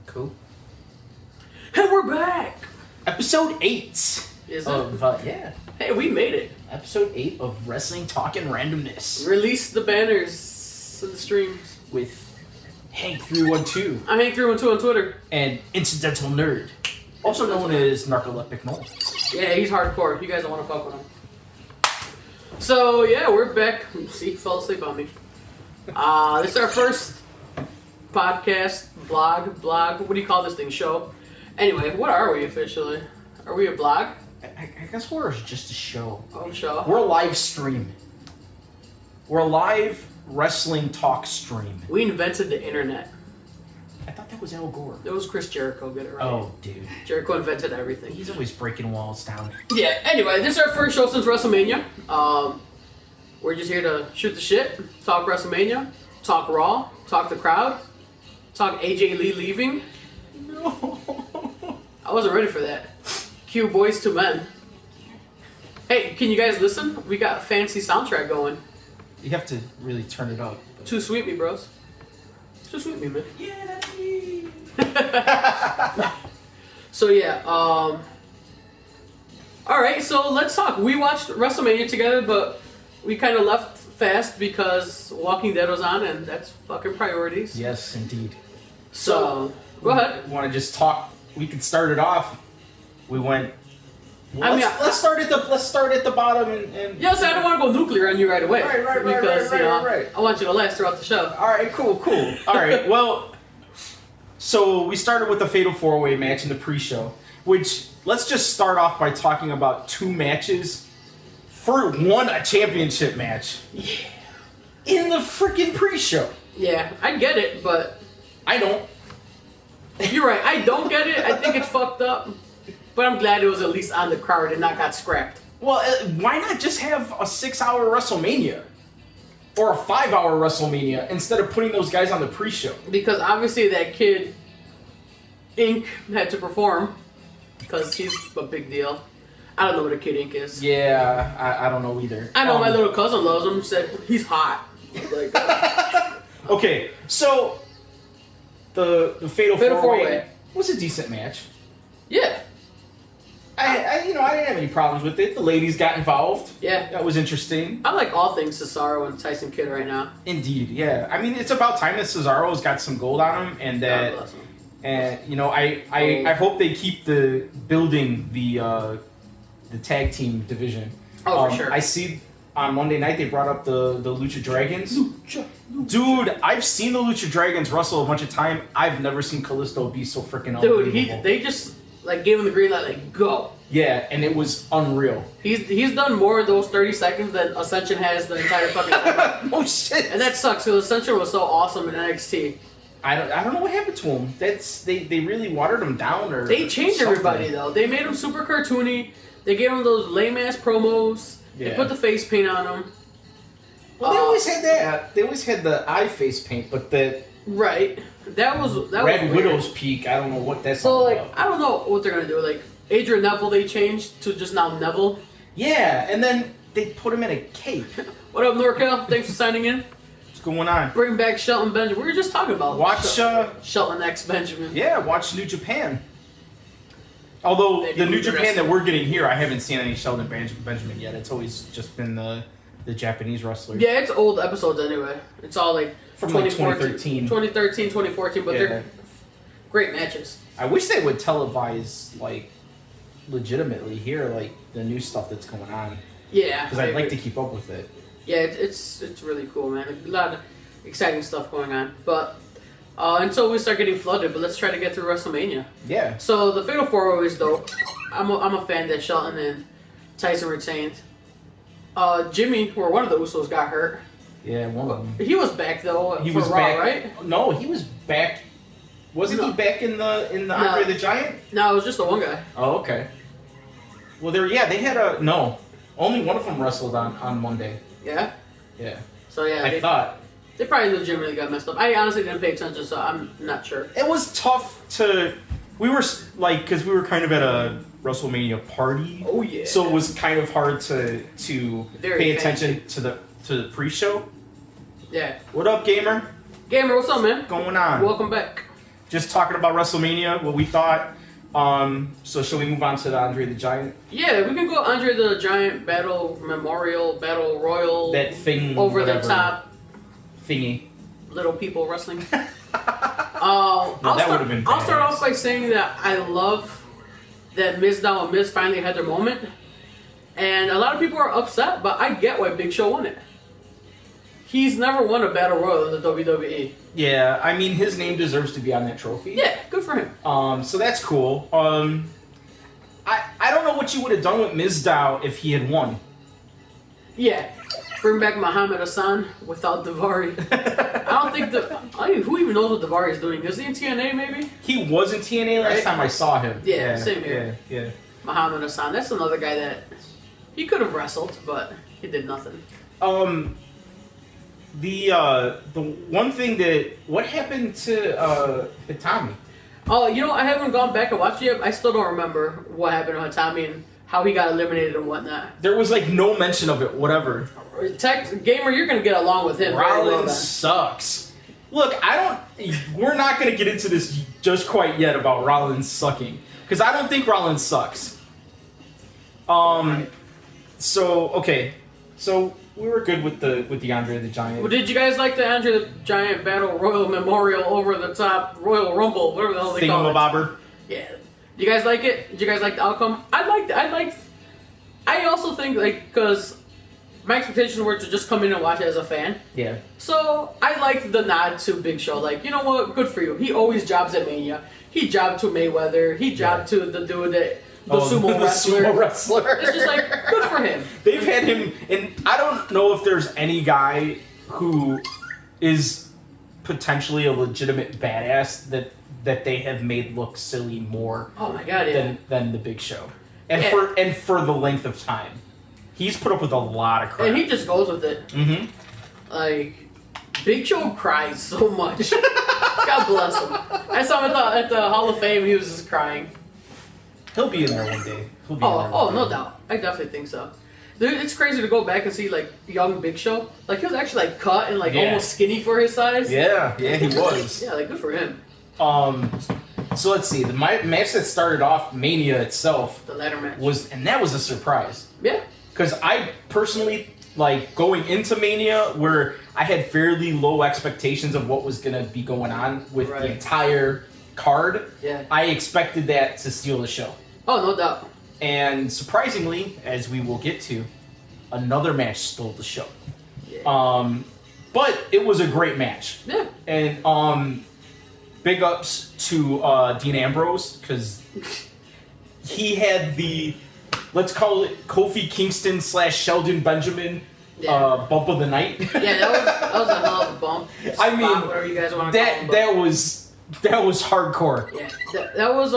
Cool. And we're back! Episode 8. Is it? Yeah. Hey, we made it. Episode 8 of Wrestling Talk and Randomness. Release the banners to the streams. With Hank312. I'm Hank312 on Twitter. And Incidental Nerd. Also known as Narcoleptic Noel. Yeah, he's hardcore. You guys don't want to fuck with him. So, yeah, we're back. See, he fell asleep on me. This is our first podcast, blog. What do you call this thing? Show? Anyway, what are we officially? Are we a blog? I guess we're just a show. Oh, show. We're a live stream. We're a live wrestling talk stream. We invented the internet. I thought that was Al Gore. It was Chris Jericho, get it right. Oh, dude. Jericho invented everything. He's always breaking walls down. Yeah, anyway, this is our first show since WrestleMania. We're just here to shoot the shit, talk WrestleMania, talk Raw, talk the crowd, talk AJ Lee leaving. No. I wasn't ready for that. Cue Boys to Men. Hey, can you guys listen? We got a fancy soundtrack going. You have to really turn it up. Too sweet me, bros. Too sweet me, man. Yeah, that's me. So yeah, alright, so let's talk. We watched WrestleMania together, but we kind of left fast because Walking Dead was on, and that's fucking priorities. Yes, indeed. So go ahead. Want to just talk? We could start it off. We went. I mean, let's start at the bottom and. Yes, I don't want to go nuclear on you right away. Right. Because I want you to last throughout the show. All right, cool. All right, well, so we started with the Fatal 4-Way match in the pre-show, which let's just start off by talking about two matches. For one, a championship match. Yeah. In the freaking pre-show. Yeah, I get it, but I don't. You're right. I don't get it. I think it's fucked up. But I'm glad it was at least on the card and not got scrapped. Well, why not just have a 6-hour WrestleMania? Or a 5-hour WrestleMania instead of putting those guys on the pre-show? Because obviously that kid, Ink, had to perform. Because he's a big deal. I don't know what a Kid Ink is. Yeah, I don't know either. I know my little cousin loves him. Said he's hot. Like, okay, so the Fatal 4-Way was a decent match. Yeah. I didn't have any problems with it. The ladies got involved. Yeah. That was interesting. I like all things Cesaro and Tyson Kidd right now. Indeed, yeah. I mean, it's about time that Cesaro's got some gold on him, and that, I hope they keep building the tag team division. Oh, for sure. I see on Monday night they brought up the Lucha Dragons. Dude, I've seen the Lucha Dragons wrestle a bunch of time. I've never seen Kalisto be so freaking unbelievable. Dude, they just gave him the green light, go. Yeah, and it was unreal. He's done more in those 30 seconds than Ascension has the entire fucking time. Oh shit. And that sucks because Ascension was so awesome in NXT. I don't know what happened to him. They really watered him down or they changed something. everybody though. They made him super cartoony. They gave him those lame ass promos. Yeah. They put the face paint on him. Well, they always had that. They always had the eye face paint, but the that was Red weird. Widow's peak. I don't know what that's So all like about. I don't know what they're gonna do. Like Adrian Neville, they changed to just now Neville. Yeah, and then they put him in a cape. What up, NorCal? Thanks for signing in. What's going on? Bring back Shelton Benjamin. We were just talking about Watch Shelton X Benjamin. Yeah, watch New Japan. Although the New Japan that we're getting here, I haven't seen any Shelton Benjamin yet. It's always just been the Japanese wrestlers. Yeah, it's old episodes anyway. It's all like from like 2013. 2014, but they're great matches. I wish they would televise legitimately here the new stuff that's going on. Yeah, because I'd like to keep up with it. Yeah, it's really cool, man. A lot of exciting stuff going on, but until we start getting flooded, but let's try to get through WrestleMania. Yeah. So the Fatal 4-Way is dope. I'm a fan that Shelton and Tyson retained. Jimmy, or one of the Usos, got hurt. Yeah, one of them. He was back though. He for was Raw, back, right? No, he was back. Wasn't he back in the Andre the Giant? No, it was just the one guy. Oh, okay. Well, they had only one of them wrestled on Monday. Yeah. Yeah. So yeah, I thought they probably legitimately got messed up. I honestly didn't pay attention, so I'm not sure. It was tough to. We were because we were kind of at a WrestleMania party. Oh yeah. So it was kind of hard to pay attention to the pre-show. Yeah. What up, Gamer? Gamer, what's up, man? Going on? Welcome back. just talking about WrestleMania, what we thought. So shall we move on to the Andre the Giant? Yeah, we can go Andre the Giant Battle Memorial, Battle Royal. That thing, over whatever, the top thingy. little people wrestling. No, that would have been I'll start badass. off by saying that I love that Mizdow and Miz finally had their moment. And a lot of people are upset, but I get why Big Show won it. He's never won a Battle Royal in the WWE. Yeah, I mean, his name deserves to be on that trophy. Yeah, good for him. So that's cool. I don't know what you would have done with Mizdow if he had won. Yeah, bring back Muhammad Hassan without Daivari. I don't think who even knows what Daivari is doing? Is he in TNA maybe? He was in TNA last Right? time I saw him. Yeah, same here. Yeah. Muhammad Hassan. That's another guy that he could have wrestled, but he did nothing. The one thing that what happened to Hitami? Oh, I haven't gone back and watched it yet. I still don't remember what happened to Tommy and how he got eliminated and whatnot. There was like no mention of it. Whatever. Gamer, you're gonna get along with him. Very well Rollins then. sucks. Look, we're not gonna get into this just quite yet about Rollins sucking because I don't think Rollins sucks. So we were good with the Andre the Giant. Well, did you guys like the Andre the Giant Battle Royal Memorial over the top Royal Rumble, whatever the hell they call it? Thingamabobber. Yeah. Do you guys like it? Did you guys like the outcome? I liked it. I also think, because my expectations were to just come in and watch it as a fan. Yeah. So I liked the nod to Big Show. Like, you know what? Good for you. He always jobs at Mania. He jobbed to Mayweather. He jobbed to the dude that... The sumo wrestler. Sumo wrestler. It's just like, good for him. They've had him, and I don't know if there's any guy who is potentially a legitimate badass that they have made look silly more Oh my god, yeah. than the Big Show, and Yeah. for the length of time, he's put up with a lot of crap. And he just goes with it. Mm-hmm. Like, Big Show cries so much. God bless him. I saw him at the Hall of Fame. He was just crying. He'll be in there one day. He'll be in there Oh, one no day. doubt. I definitely think so. Dude, it's crazy to go back and see, like, young Big Show. Like, he was actually, like, cut and, like, Yeah. almost skinny for his size. Yeah, he was. Yeah, like, good for him. So let's see. The match that started off Mania itself The ladder match. was a surprise. Yeah. Because I personally, like, going into Mania, where I had fairly low expectations of what was going to be going on with Right. the entire card, Yeah. I expected that to steal the show. Oh, no doubt. And surprisingly, as we will get to, another match stole the show. Yeah. But it was a great match. Yeah. And big ups to Dean Ambrose, because he had the, let's call it Kofi Kingston / Sheldon Benjamin Yeah. bump of the night. Yeah, that was a hell of a bump. I mean, Spot, whatever you guys want to call him. but- that was hardcore. Yeah, that was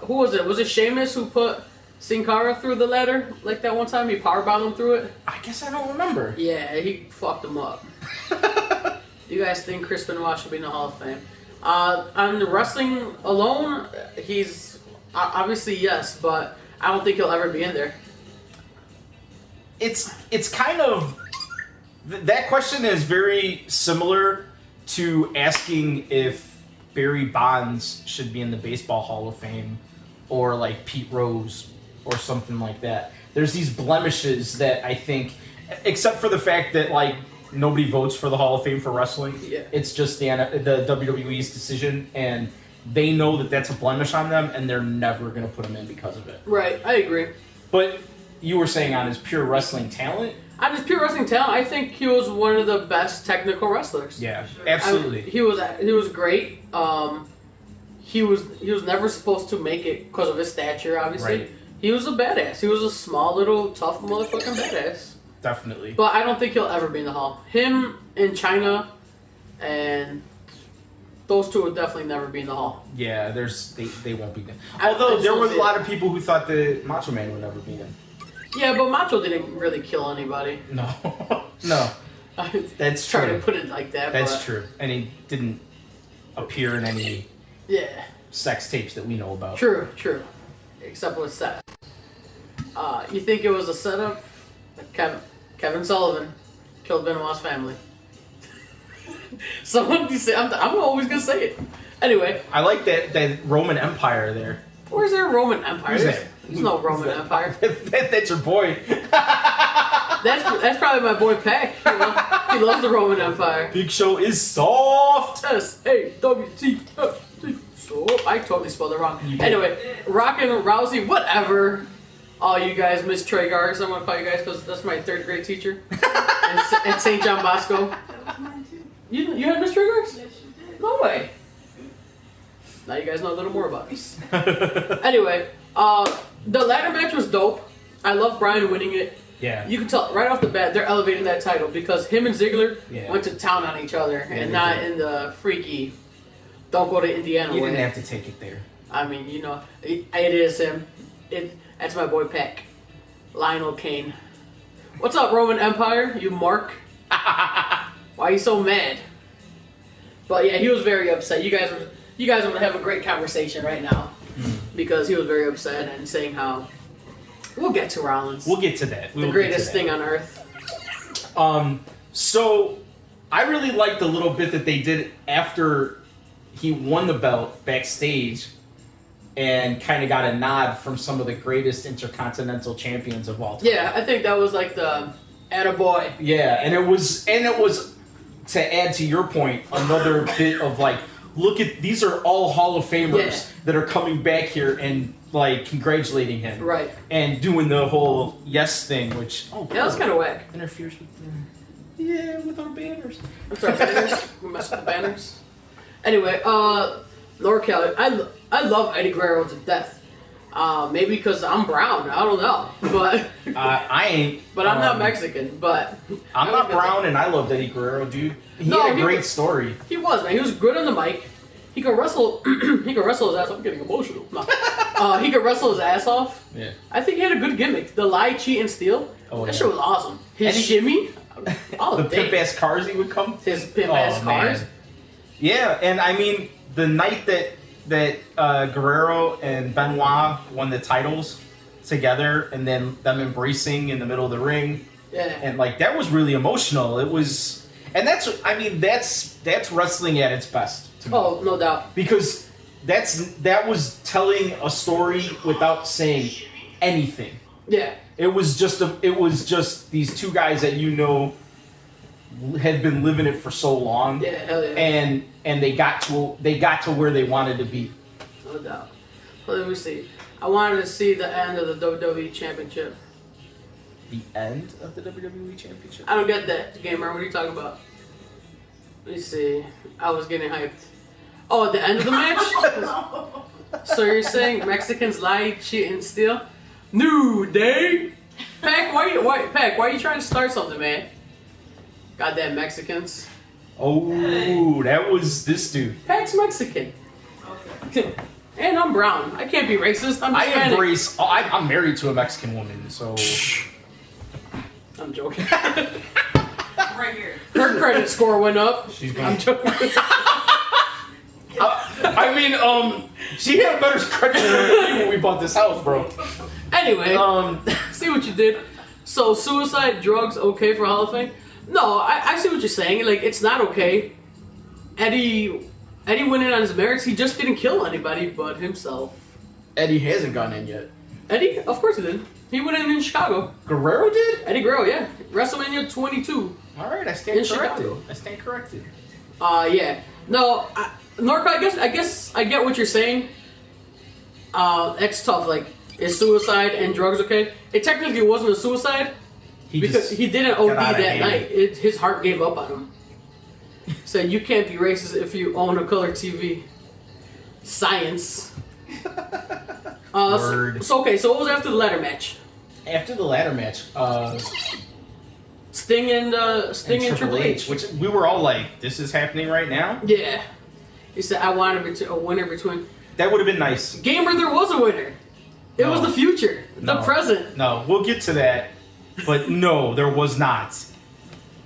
who was it? Was it Sheamus who put Sin Cara through the ladder like that one time? He powerbombed him through it. I guess I don't remember. Yeah, he fucked him up. Do you guys think Chris Benoit should be in the Hall of Fame? On the wrestling alone, he's obviously yes, but I don't think he'll ever be in there. It's kind of that question is very similar to asking if Barry Bonds should be in the Baseball Hall of Fame or like Pete Rose or something like that. There's these blemishes that I think, except for the fact that like nobody votes for the Hall of Fame for wrestling. Yeah. It's just the WWE's decision, and they know that that's a blemish on them, and they're never going to put them in because of it. Right, I agree. But you were saying on his pure wrestling talent? On his pure wrestling talent, I think he was one of the best technical wrestlers. Yeah, absolutely. He was great. He was never supposed to make it because of his stature, obviously. Right. He was a badass. He was a small little tough motherfucking badass. Definitely. But I don't think he'll ever be in the Hall. Him and China and those two will definitely never be in the Hall. Yeah, they won't be there. I Although there still was see a lot it. of people who thought that Macho Man would never be in. Yeah, but Macho didn't really kill anybody. No, no, that's Try true. to put it like that. That's but, true. And he didn't appear in any Yeah. sex tapes that we know about. True. Except with Seth. You think it was a setup? Kevin Sullivan killed Benoit's family. Someone you say I'm always gonna say it. Anyway. I like that Roman Empire there. Where's there a Roman Empire? Who's that? There's no Roman Empire. That's your boy. That's probably my boy Pac. He loves the Roman Empire. Big Show is soft. S-A-W-T-F-T. So I totally spelled it wrong. Anyway, Rockin' Rousey, whatever. All you guys, Miss Traeger, I'm gonna call you guys because that's my 3rd grade teacher at St. John Bosco. That was mine too. You had Miss Traeger? Yes, you did. No way. Now you guys know a little more about us. Anyway, the ladder match was dope. I love Bryan winning it. Yeah. You can tell right off the bat they're elevating that title because him and Ziggler Yeah. went to town on each other Yeah, and they not did. in the freaky don't go to Indiana You way. didn't have to take it there. I mean, it is him. That's my boy Pac. Lionel Kane. What's up, Roman Empire? You mark? Why are you so mad? But yeah, he was very upset. You guys would have a great conversation right now because he was very upset and saying how we'll get to Rollins. We'll get to that. The greatest thing on earth. So I really liked the little bit that they did after he won the belt backstage and kind of got a nod from some of the greatest intercontinental champions of all time. Yeah, I think that was like the attaboy. Yeah, and it was to add to your point, another bit of like, look at these are all Hall of Famers that are coming back here and like congratulating him. Right. And doing the whole yes thing, which That was kind of whack. interferes with our banners. I'm sorry, banners. We messed with the banners. Anyway, NorCal. I love Eddie Guerrero to death. Maybe because I'm brown. I don't know, but I ain't. but I'm not Mexican. But I'm not brown, and I loved Eddie Guerrero, dude. He No, had a he great was- story. He was, man. He was good on the mic. He could wrestle. He could wrestle his ass off. I'm getting emotional. No. He could wrestle his ass off. Yeah. I think he had a good gimmick. The lie, cheat, and steal. Oh, That yeah. shit was awesome. His And he- shimmy. Oh, The pimp ass cars he would come. His pimp ass cars. Man. Yeah, and I mean the night that Guerrero and Benoit won the titles together, and then them embracing in the middle of the ring, Yeah. and like that was really emotional. It was, and that's wrestling at its best to me. Oh, no doubt. Because that was telling a story without saying anything. Yeah. It was just these two guys that had been living it for so long, Yeah. Hell yeah. and they got to where they wanted to be. No doubt. Well, let me see. I wanted to see the end of the WWE Championship. The end of the WWE Championship. I don't get that, Gamer. What are you talking about? Let me see. I was getting hyped. Oh, at the end of the match? So you're saying Mexicans lie, cheat, and steal? New Day? Pac, why are you trying to start something, man? Goddamn Mexicans. Oh, that was this dude. Pac's Mexican. Okay. And I'm brown. I can't be racist. I'm I Hispanic. embrace. I'm married to a Mexican woman, so. I'm joking. Right here. Her credit score went up. She's going. I'm joking. I mean, she had better credit than me when we bought this house, bro. Anyway, see what you did. So suicide, drugs, okay for Hall of Fame? No, I see what you're saying. Like, it's not okay. Eddie went in on his merits. He just didn't kill anybody but himself. Eddie hasn't gone in yet. Eddie? Of course he did. He went in Chicago. Guerrero did? Eddie Guerrero, yeah. WrestleMania 22. All right, I stand In corrected. Chicago. I stand corrected. Yeah. No, Norco, I guess I get what you're saying. It's tough. Like, is suicide and drugs okay? It technically wasn't a suicide because he didn't OD got out of that hand. night. His heart gave up on him. Said you can't be racist if you own a color TV. Science. Word. So okay. So what was after the ladder match? After the ladder match, Sting and Triple H. which we were all like, this is happening right now? Yeah. He said I wanted a winner between. That would have been nice. Gamer, there was a winner. It was No. the future, the No. present. No, we'll get to that. But no, there was not.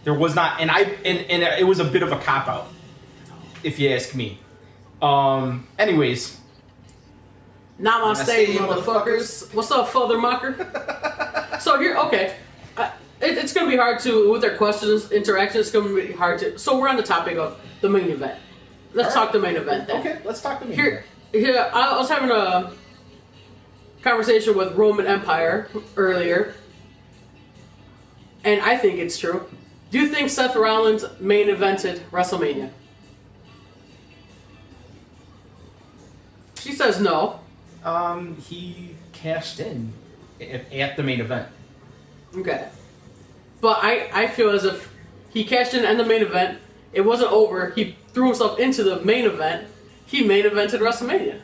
There was not, and it was a bit of a cop out, if you ask me. Anyways, Namaste, motherfuckers. What's up, Father Mocker? So here, okay. It's going to be hard to, with their questions, interactions, it's going to be hard to. So we're on the topic of the main event. let's talk the main event then. Okay, let's talk the main event. Here, I was having a conversation with Roman Empire earlier, and I think it's true. Do you think Seth Rollins main evented WrestleMania? She says no. He cashed in at the main event. Okay. But I feel as if he cashed in the main event. It wasn't over. He threw himself into the main event. He main evented WrestleMania.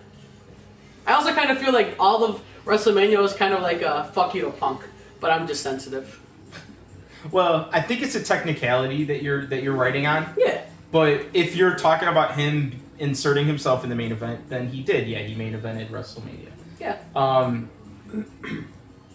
I also kind of feel like all of WrestleMania was kind of like a fuck you to Punk. But I'm just sensitive. Well, I think it's a technicality that you're writing on. Yeah. But if you're talking about him inserting himself in the main event, then he did. Yeah, he main evented WrestleMania. Yeah.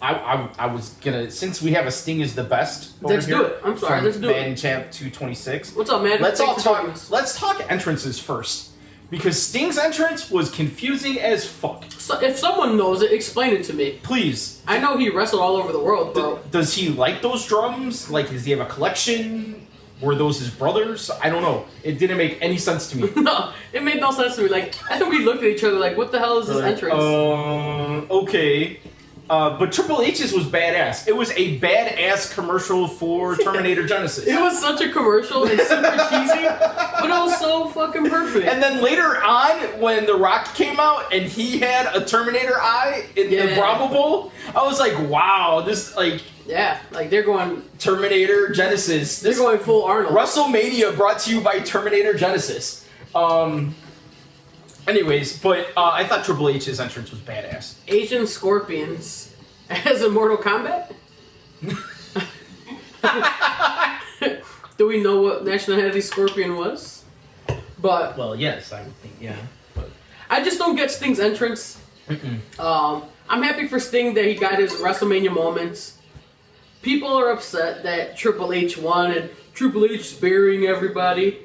I was gonna, since we have a Sting is the best over Let's here do it. I'm sorry. from Let's do Madden it. Champ 226. What's up, man? Let's Thanks for joining talk. us. Let's talk entrances first, because Sting's entrance was confusing as fuck. So if someone knows it, explain it to me. Please. I know he wrestled all over the world, but Does he like those drums? Like, does he have a collection? Were those his brothers? I don't know. It didn't make any sense to me. no, it made no sense to me. Like, I think we looked at each other like, what the hell is this entrance? Okay. But Triple H's was badass. It was a badass commercial for Terminator Genesis. It was such a commercial and super cheesy, but it was so fucking perfect. And then later on, when The Rock came out and he had a Terminator eye in the Bravo Bowl, I was like, wow, this, like... Yeah, like they're going... Terminator Genesis. They're going full Arnold. WrestleMania brought to you by Terminator Genesis. Anyways, but I thought Triple H's entrance was badass. Asian Scorpions as in Mortal Kombat? Do we know what nationality Scorpion was? But Well, yes, I would think, yeah. But I just don't get Sting's entrance. I'm happy for Sting that he got his WrestleMania moments. People are upset that Triple H won and Triple H is burying everybody.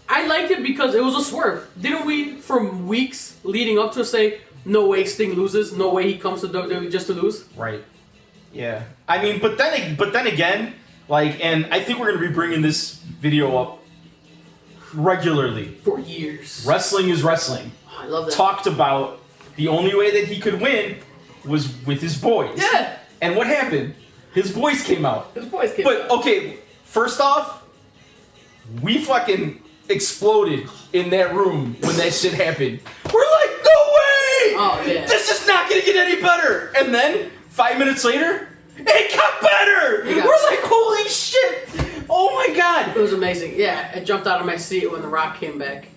I liked it because it was a swerve. Didn't we, from weeks leading up to, say, no way Sting loses, no way he comes to WWE just to lose? Right. Yeah. I mean, but then again, like, and I think we're going to be bringing this video up regularly. For years. Wrestling is wrestling. Oh, I love that. Talked about the only way that he could win was with his boys. Yeah. And what happened? His boys came out. His boys came But, out. okay, first off, we fucking exploded in that room when that shit happened. We're like, no way! Oh, yeah. This is not gonna get any better! And then, 5 minutes later, it got better! It got We're like, holy shit! Oh my god! It was amazing. Yeah, I jumped out of my seat when The Rock came back.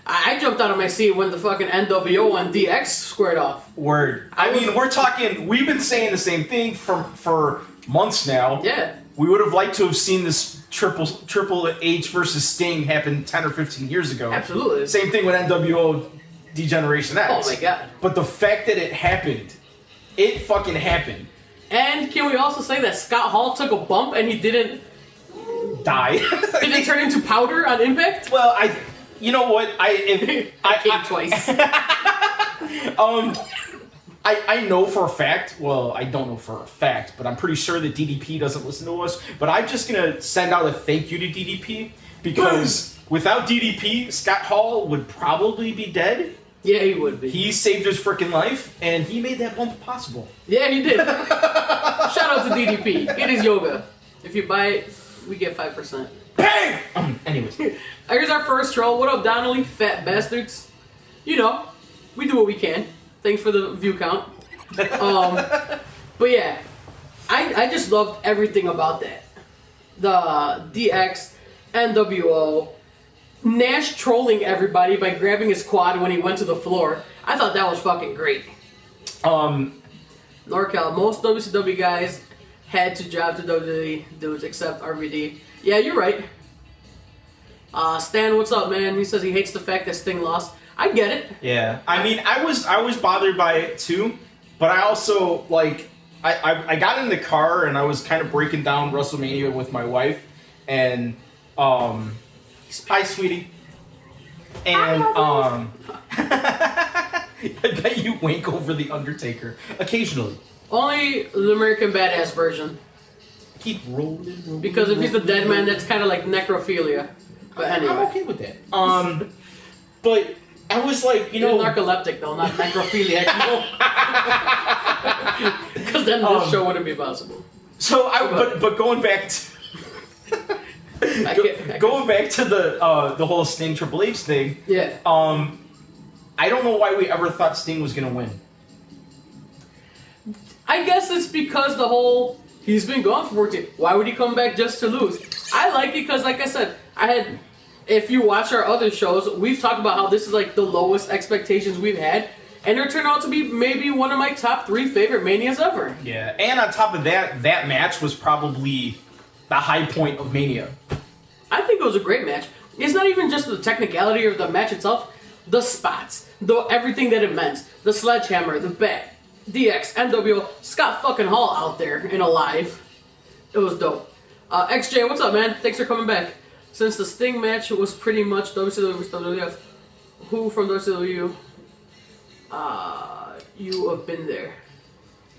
I jumped out of my seat when the fucking NWO and DX squared off. Word. I mean, we're talking, we've been saying the same thing for months now. Yeah. We would have liked to have seen this Triple H versus Sting happen 10 or 15 years ago. Absolutely. Same thing with NWO Degeneration X. Oh my god. But the fact that it happened, it fucking happened. And can we also say that Scott Hall took a bump and he didn't Die. didn't turn into powder on impact? Well, you know what? I came twice. I know for a fact, well, I don't know for a fact, but I'm pretty sure that DDP doesn't listen to us, but I'm just going to send out a thank you to DDP, because without DDP, Scott Hall would probably be dead. Yeah, he would be. He saved his freaking life, and he made that bump possible. Yeah, he did. Shout out to DDP. It is yoga. If you buy it, we get 5%. Bang! Anyways. Here's our first troll. What up, Donnelly? Fat bastards. You know, we do what we can. Thanks for the view count. But yeah, I just loved everything about that. The DX, NWO, Nash trolling everybody by grabbing his quad when he went to the floor. I thought that was fucking great. NorCal, most WCW guys had to job to WWE dudes except RVD. Yeah, you're right. Stan, what's up, man? He says he hates the fact that Sting lost. I get it. Yeah, I mean, I was bothered by it too, but I also, like, I got in the car and I was kind of breaking down WrestleMania with my wife, and hi, sweetie, and I bet you wink over the Undertaker occasionally. Only the American Badass version. Keep rolling. Because if he's the dead man, that's kind of like necrophilia. But anyway. I'm okay with that. But I was like, You're narcoleptic though, not necrophiliac. Because then this show wouldn't be possible. So but going back to going back to the whole Sting Triple H thing. Yeah. I don't know why we ever thought Sting was gonna win. I guess it's because the whole he's been gone for 14. Why would he come back just to lose? I like it because, like I said, if you watch our other shows, we've talked about how this is like the lowest expectations we've had, and it turned out to be maybe one of my top 3 favorite Manias ever. Yeah, and on top of that match was probably the high point of Mania. I think it was a great match. It's not even just the technicality of the match itself, the spots, everything that it meant, the sledgehammer, the bat. DX, NWO, Scott fucking Hall out there and alive. It was dope. XJ, what's up, man? Thanks for coming back. Since the Sting match was pretty much WCW vs. WWF, who from WCW you have been there?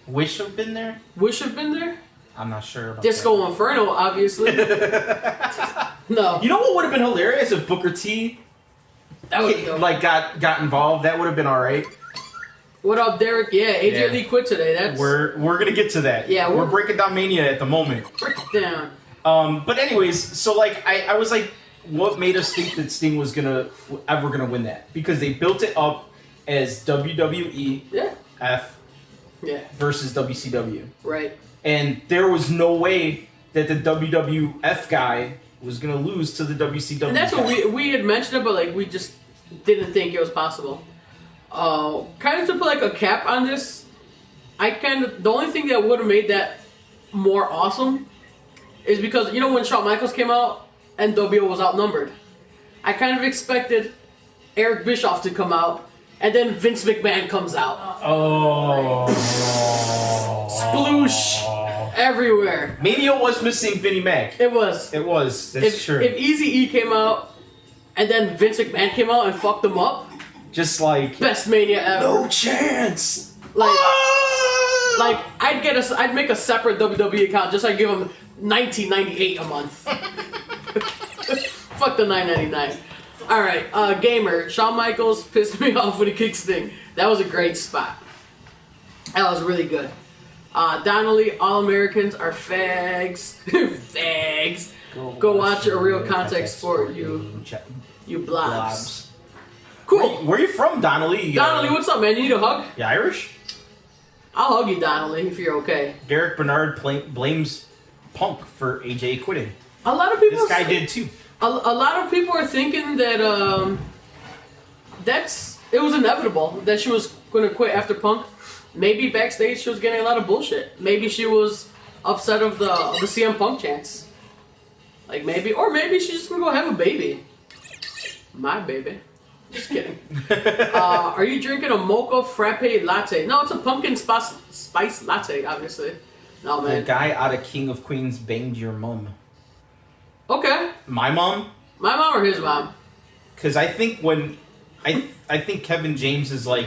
Wish have been there? Wish have been there? I'm not sure about Disco that. Inferno, obviously. No. You know what would have been hilarious if Booker T got involved? That would have been alright. What up, Derek? Yeah, AJ Lee quit today. We're gonna get to that. Yeah, we're breaking down Mania at the moment. Break it down. But anyways, so like I was like, what made us think that Sting was ever gonna win that? Because they built it up as WWE versus WCW. Right. And there was no way that the WWF guy was gonna lose to the WCW. And that's guy. what we had mentioned it, but like we just didn't think it was possible. Kind of to put like a cap on this, the only thing that would have made that more awesome is because, you know, when Shawn Michaels came out, NWO was outnumbered. I kind of expected Eric Bischoff to come out, and then Vince McMahon comes out. Oh. Sploosh. Everywhere. Mania was missing Vinnie Mac. It was. That's true. If Eazy-E came out, and then Vince McMahon came out and fucked them up, just like best Mania ever. No chance. Like I'd make a separate WWE account just so I give them $19.98 a month. Fuck the $9.99. All right, Gamer. Shawn Michaels pissed me off when he kicked Sting. That was a great spot. That was really good. Donnelly, All Americans are fags. Fags. Go watch a real contact sport, you blobs. Cool. Where you from, Donnelly? Donnelly, what's up, man? You need a hug? You Irish? I'll hug you, Donnelly, if you're okay. Derek Bernard blames Punk for AJ quitting. A lot of people. This guy did too. A lot of people are thinking that it was inevitable that she was going to quit after Punk. Maybe backstage she was getting a lot of bullshit. Maybe she was upset of the CM Punk chants. Like maybe she's just gonna go have a baby. My baby. Just kidding. Are you drinking a mocha frappe latte? No, it's a pumpkin spice latte, obviously. No, man. The guy out of King of Queens banged your mom. Okay. My mom? My mom or his mom? Because I think I think Kevin James is like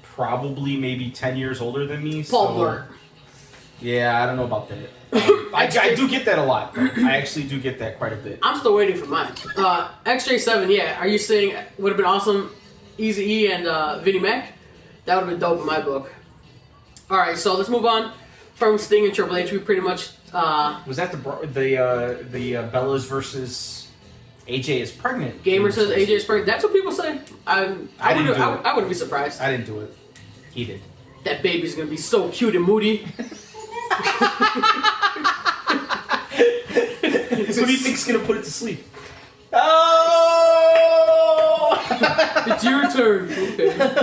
probably maybe 10 years older than me. Paul Blart. Yeah, I don't know about that. I do get that a lot. Though. I actually do get that quite a bit. I'm still waiting for mine. XJ7, yeah. Are you saying would have been awesome? Eazy-E and Vinnie Mac? That would have been dope in my book. All right, so let's move on from Sting and Triple H. We pretty much was that the Bellas versus AJ is pregnant? Gamer says AJ is pregnant. That's what people say. I wouldn't be surprised. I didn't do it. He did. That baby's gonna be so cute and moody. Who do you think's gonna put it to sleep? Oh! It's your turn. Okay. No,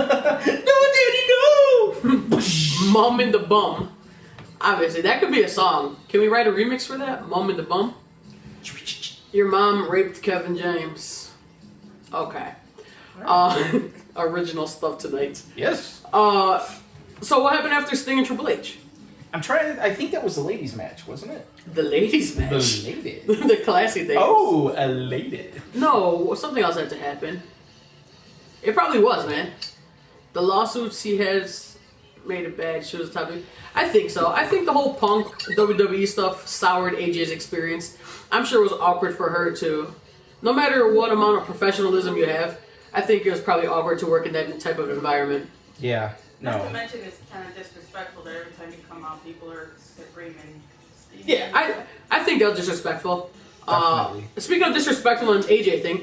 Daddy, no! Mom in the Bum. Obviously, that could be a song. Can we write a remix for that? Mom in the Bum? Your mom raped Kevin James. Okay. Original stuff tonight. Yes. So what happened after Sting and Triple H? I think that was the ladies' match, wasn't it? The ladies' match? The ladies. The classy thing. Oh, a lady. No, something else had to happen. It probably was, man. The lawsuits he has made it bad. She was the topic. I think so. I think the whole Punk WWE stuff soured AJ's experience. I'm sure it was awkward for her to no matter what amount of professionalism you have, I think it was probably awkward to work in that type of environment. Yeah. Not No. to mention it's kind of disrespectful that every time you come out, people are screaming. Yeah, I think that was disrespectful. Definitely. Speaking of disrespectful and AJ thing,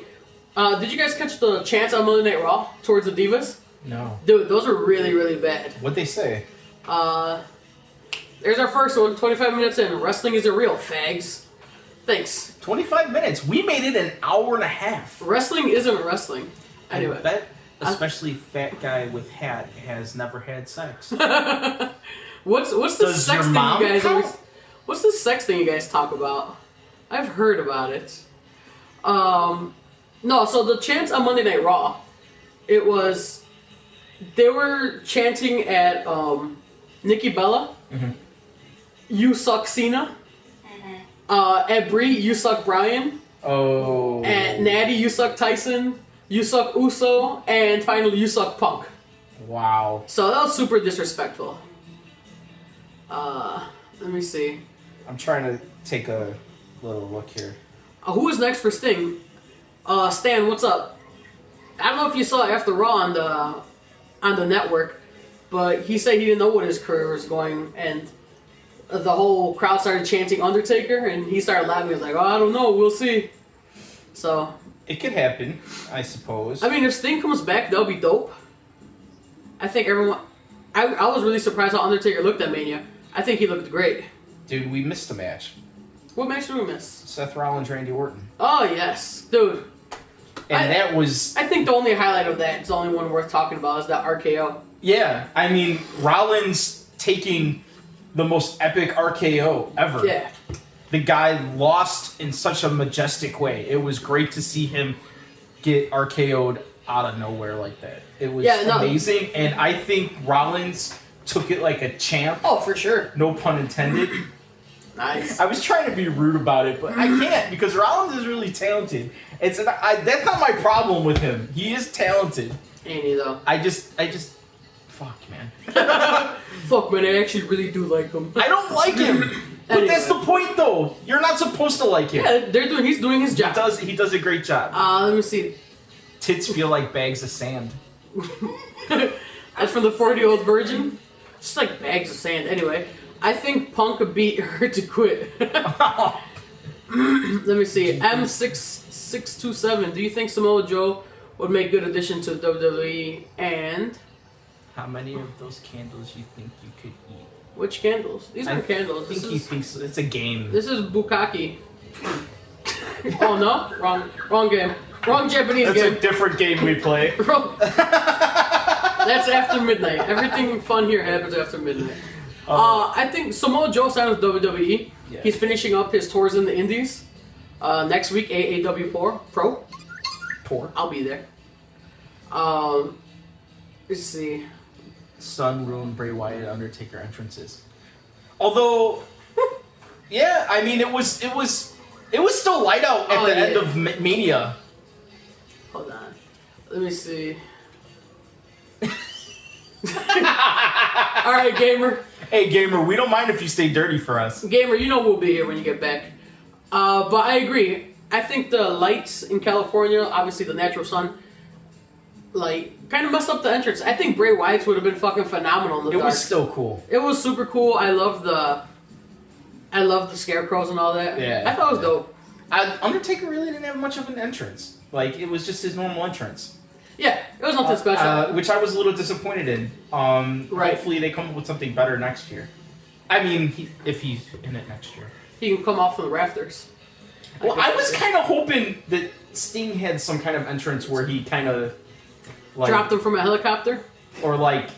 did you guys catch the chants on Monday Night Raw towards the Divas? No. Dude, those are really, really bad. What'd they say? There's our first one, 25 minutes in. Wrestling isn't real, fags. Thanks. 25 minutes. We made it an hour and a half. Wrestling isn't wrestling. Anyway. I bet, especially fat guy with hat, has never had sex. What's the Does sex your thing mom you guys count? always, what's the sex thing you guys talk about? I've heard about it. No, so the chants on Monday Night Raw, it was, they were chanting at Nikki Bella, Mhm. you suck Cena, at Brie, you suck Brian, Oh. at Natty, you suck Tyson, you suck Uso, and finally you suck Punk. Wow. So that was super disrespectful. Let me see. I'm trying to take a little look here. Who is next for Sting? Stan, what's up? I don't know if you saw after Raw on the network, but he said he didn't know what his career was going, and the whole crowd started chanting Undertaker, and he started laughing. He was like, "Oh, I don't know, we'll see." So, It could happen, I suppose. I mean, if Sting comes back, that'll be dope. I think everyone. I was really surprised how Undertaker looked at Mania. I think he looked great. Dude, we missed a match. What match did we miss? Seth Rollins, Randy Orton. Oh yes, dude. And that was... I think the only highlight of that, it's the only one worth talking about, is that RKO. Yeah, I mean, Rollins taking the most epic RKO ever. Yeah. The guy lost in such a majestic way. It was great to see him get RKO'd out of nowhere like that. It was amazing, and I think Rollins took it like a champ. Oh, for sure. No pun intended. Nice. I was trying to be rude about it, but I can't because Rollins is really talented. That's not my problem with him. He is talented. Ain't he though? I just, fuck, man. Fuck, man, I actually really do like him. I don't like him. But Anyway. that's the point, though. You're not supposed to like him. Yeah, he's doing his job. He does a great job. Let me see. Tits feel like bags of sand. That's from the 40-year-old virgin. Just like bags of sand. Anyway, I think Punk could beat her to quit. Let me see. M6627. Do you think Samoa Joe would make a good addition to WWE? And How many of those candles you think you could eat? which candles? These aren't candles. I think he thinks it's a game. This is Bukkake. Oh no, wrong game. Wrong Japanese That's game. a different game we play. That's after midnight. Everything fun here happens after midnight. I think Samoa Joe signed with WWE. Yeah. He's finishing up his tours in the Indies. Next week, AAW Pro. I'll be there. Let's see. Sun, ruined Bray Wyatt, Undertaker entrances. Although, yeah, I mean, it was still light out at the end of Mania. Hold on. Let me see. All right, gamer. Hey, gamer, we don't mind if you stay dirty for us. Gamer, you know we'll be here when you get back. But I agree. I think the lights in California, obviously the natural sun, like, kind of messed up the entrance. I think Bray Wyatt's would have been fucking phenomenal in the dark. It was still cool. It was super cool. I love the scarecrows and all that. Yeah. I thought it was dope. Undertaker really didn't have much of an entrance. Like, it was just his normal entrance. Yeah, it was nothing special. Which I was a little disappointed in. Right. Hopefully they come up with something better next year. I mean, if he's in it next year. He can come off from the rafters. Well, I was kind of hoping that Sting had some kind of entrance where he kind of like Dropped him from a helicopter. or like,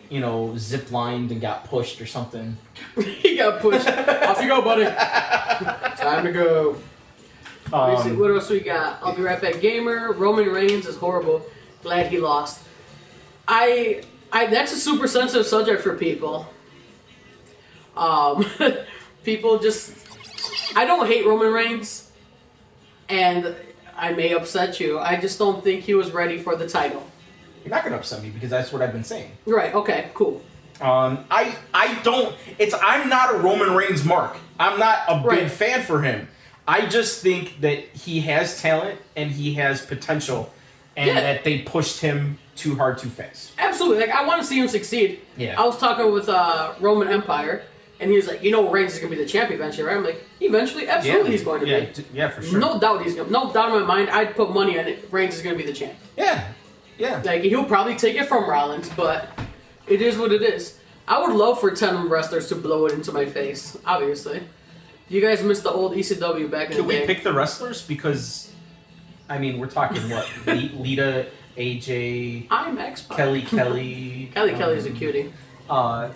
you know, zip lined and got pushed or something. He got pushed. Off you go, buddy. Time to go. Let me see, what else we got? I'll be right back. Gamer, Roman Reigns is horrible. Glad he lost. That's a super sensitive subject for people. People just... I don't hate Roman Reigns, and I may upset you. I just don't think he was ready for the title. You're not gonna upset me because that's what I've been saying. Right, okay, cool. I'm not a Roman Reigns mark. I'm not a big fan for him. I just think that he has talent and he has potential, and that they pushed him too hard too fast. Absolutely. Like, I want to see him succeed. Yeah. I was talking with Roman Empire, and he was like, Reigns is going to be the champ eventually, right? I'm like, eventually? Absolutely he's going to be. Yeah, for sure. No doubt no doubt in my mind, I'd put money on it. Reigns is going to be the champ. Yeah. Like, he'll probably take it from Rollins, but it is what it is. I would love for 10 wrestlers to blow it into my face, obviously. You guys missed the old ECW back in the day. Can we pick the wrestlers? Because, I mean, we're talking, what? Lita, AJ, I'm X-Pac. Kelly. Kelly's a cutie. I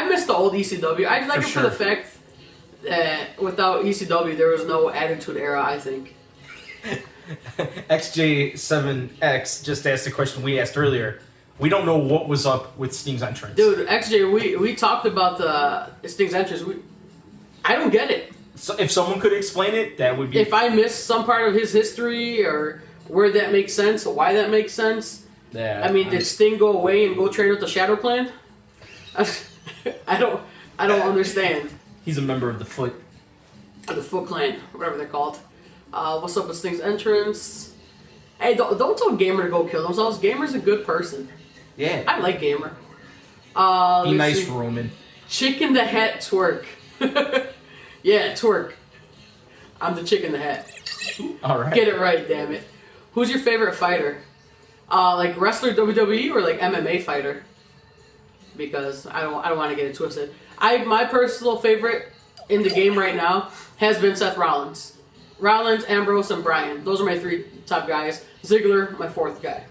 miss the old ECW. I like it for the sure. fact that without ECW, there was no Attitude Era, I think. XJ7X just asked the question we asked earlier. We don't know what was up with Sting's entrance. Dude, XJ, we talked about the Sting's entrance. I don't get it. So if someone could explain it, that would be... If I missed some part of his history or where that makes sense or why that makes sense. Yeah, I mean, did Sting go away and go train with the Shadow Clan? I don't understand. He's a member of the Foot. The Foot Clan, whatever they're called. What's up with Sting's entrance? Hey, don't tell Gamer to go kill themselves. Gamer's a good person. Yeah. I like Gamer. Be nice, Roman. Chick in the Hat twerk. Yeah, twerk. I'm the chick in the hat. All right. Get it right, damn it. Who's your favorite fighter? Like wrestler WWE or like MMA fighter? Because I don't want to get it twisted. My personal favorite in the game right now has been Seth Rollins. Rollins, Ambrose, and Bryan. Those are my 3 top guys. Ziggler, my 4th guy.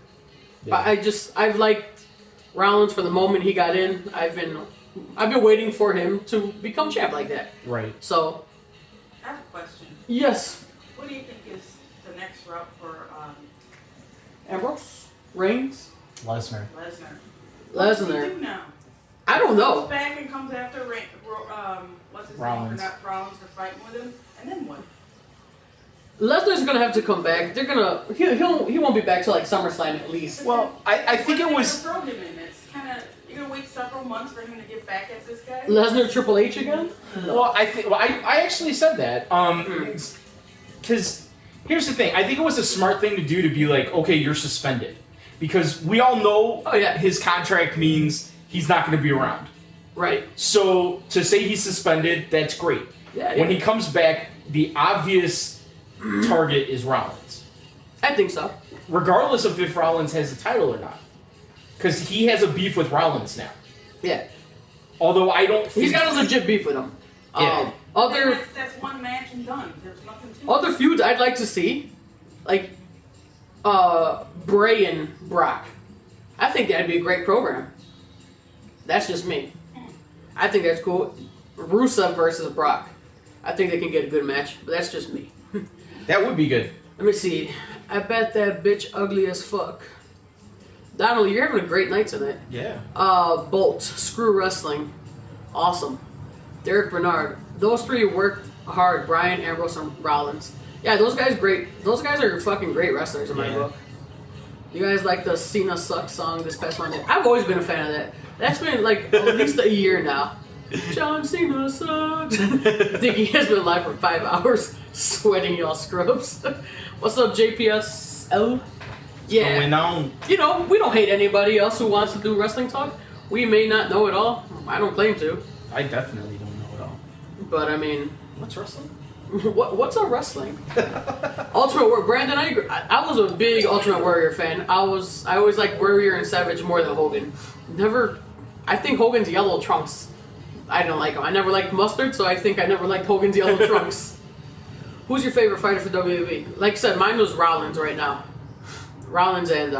Yeah. But I've liked Rollins from the moment he got in. I've been waiting for him to become champ like that. Right. So. I have a question. Yes. What do you think is the next route for Ambrose? Reigns? Lesnar. Lesnar? What does he Lesnar. do now? I don't know. Comes back and comes after what's his Rollins. name? Rollins for fighting with him, and then what? Lesnar's gonna have to come back. They're gonna he won't be back till like SummerSlam at least. Well, I think it was... Throw him in. It's kind of you're gonna wait several months for him to get back at this guy. Lesnar Triple H again? Well, I actually said that. Because here's the thing. I think it was a smart thing to do to be like, okay, you're suspended. Because we all know his contract means he's not going to be around. Right. So to say he's suspended, that's great. Yeah, when he comes back, the obvious target is Rollins. I think so. Regardless of if Rollins has a title or not. Because he has a beef with Rollins now. Yeah. Although I don't think... He's got a legit beef with him. Yeah. That's one match and done. There's nothing to it. Other feuds I'd like to see, like Bray and Brock. I think that'd be a great program. That's just me. I think that's cool. Rusev versus Brock. I think they can get a good match, but that's just me. That would be good. Let me see. I bet that bitch ugly as fuck. Donnelly, you're having a great night tonight. Yeah. Bolt, Screw Wrestling. Awesome. Derek Bernard. Those 3 worked hard. Bryan, Ambrose, and Rollins. Yeah, those guys great. Those guys are fucking great wrestlers in my book. You guys like the Cena Sucks song this past Monday? I've always been a fan of that. That's been like at least a year now. John Cena sucks. Dickie has been live for 5 hours, sweating y'all scrubs. What's up, JPSL? Yeah. Going on. You know, we don't hate anybody else who wants to do wrestling talk. We may not know it all. I don't claim to. I definitely don't know it all. But I mean, What's wrestling? what's a wrestling? Ultimate Warrior. Brandon, I was a big Ultimate Warrior fan. I always liked Warrior and Savage more than Hogan. I think Hogan's yellow trunks. I don't like him. I never liked Mustard, so I think I never liked Hogan's yellow trunks. Who's your favorite fighter for WWE? Like I said, mine was Rollins right now. Rollins and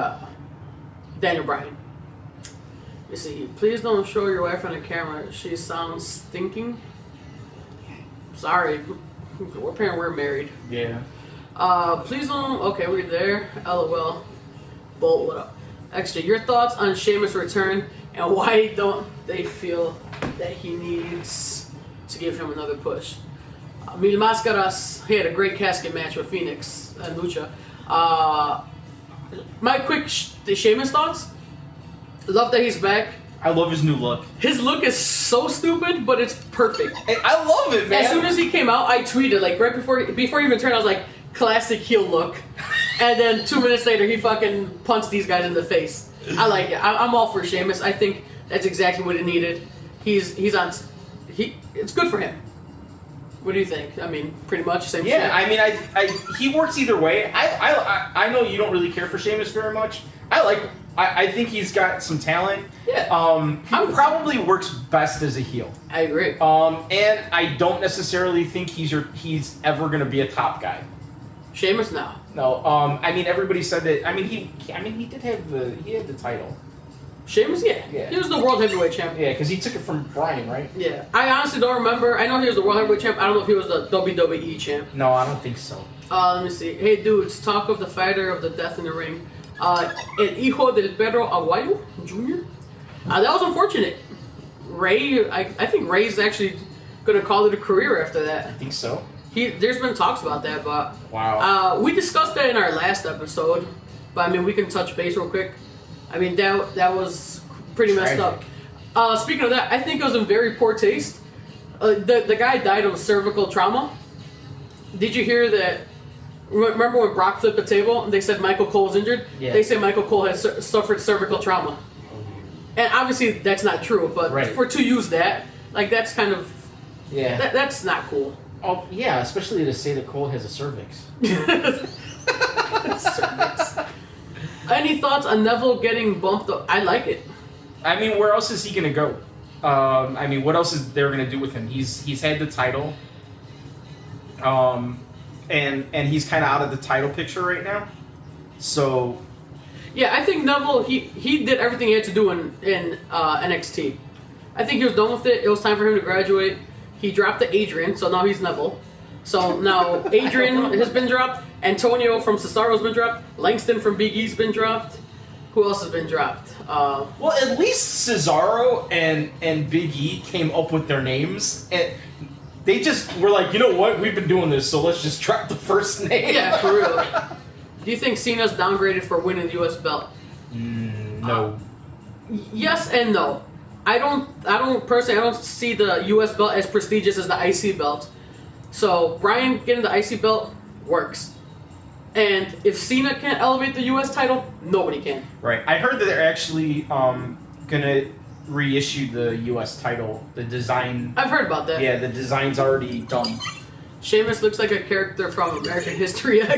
Daniel Bryan. You see, please don't show your wife on the camera. She sounds stinking. Sorry. We're married. Yeah. Please don't... Okay, we're there. LOL. Bolt, what up? Extra, your thoughts on Sheamus' return and why don't they feel that he needs to give him another push? Mil Mascaras, he had a great casket match with Phoenix and Lucha. My quick Sheamus thoughts. Love that he's back. I love his new look. His look is so stupid, but it's perfect. I love it, man. As soon as he came out, I tweeted, like, right before he even turned, I was like, classic heel look. And then 2 minutes later, he fucking punched these guys in the face. I like it. I'm all for Sheamus. I think that's exactly what it needed. It's good for him. What do you think? I mean, pretty much same shit. Yeah, I mean, he works either way. I know you don't really care for Sheamus very much. I think he's got some talent. Yeah. He probably works best as a heel. I agree. And I don't necessarily think he's ever gonna be a top guy. Sheamus, no. No. I mean, everybody said that. I mean, he had the title. Sheamus, yeah. He was the world heavyweight champ. Yeah, because he took it from Bryan, right? Yeah. I honestly don't remember. I know he was the world heavyweight champ. I don't know if he was the WWE champ. No, I don't think so. Let me see. Hey, dudes, talk of the fighter of the death in the ring. El Hijo del Pedro Aguayo Jr. That was unfortunate. Ray, I think Ray's actually going to call it a career after that. I think so. There's been talks about that, but wow. We discussed that in our last episode. But I mean, we can touch base real quick. I mean, that was pretty messed up. Speaking of that, I think it was in very poor taste. The guy died of cervical trauma. Did you hear that? Remember when Brock flipped the table and they said Michael Cole was injured? Yeah. They say Michael Cole has suffered cervical trauma. And obviously that's not true, but to use that, like, that's kind of... Yeah. That's not cool. Oh, yeah, especially to say that Cole has a cervix. Cervix. Any thoughts on Neville getting bumped up? I like it. I mean, where else is he going to go? I mean, what else is there going to do with him? He's had the title. And he's kind of out of the title picture right now. So... Yeah, I think Neville, he did everything he had to do in NXT. I think he was done with it. It was time for him to graduate. He dropped to Adrian, so now he's Neville. So now Adrian has been dropped. Antonio from Cesaro's been dropped. Langston from Big E's been dropped. Who else has been dropped? Well, at least Cesaro and Big E came up with their names. And they just were like, you know what? We've been doing this, so let's just drop the first name. Yeah, for real. Do you think Cena's downgraded for winning the U.S. belt? No. Yes and no. I don't see the U.S. belt as prestigious as the IC belt. So Bryan getting the IC belt works. And if Cena can't elevate the U.S. title, nobody can. Right. I heard that they're actually gonna reissue the U.S. title. The design. I've heard about that. Yeah, the design's already done. Sheamus looks like a character from American History X.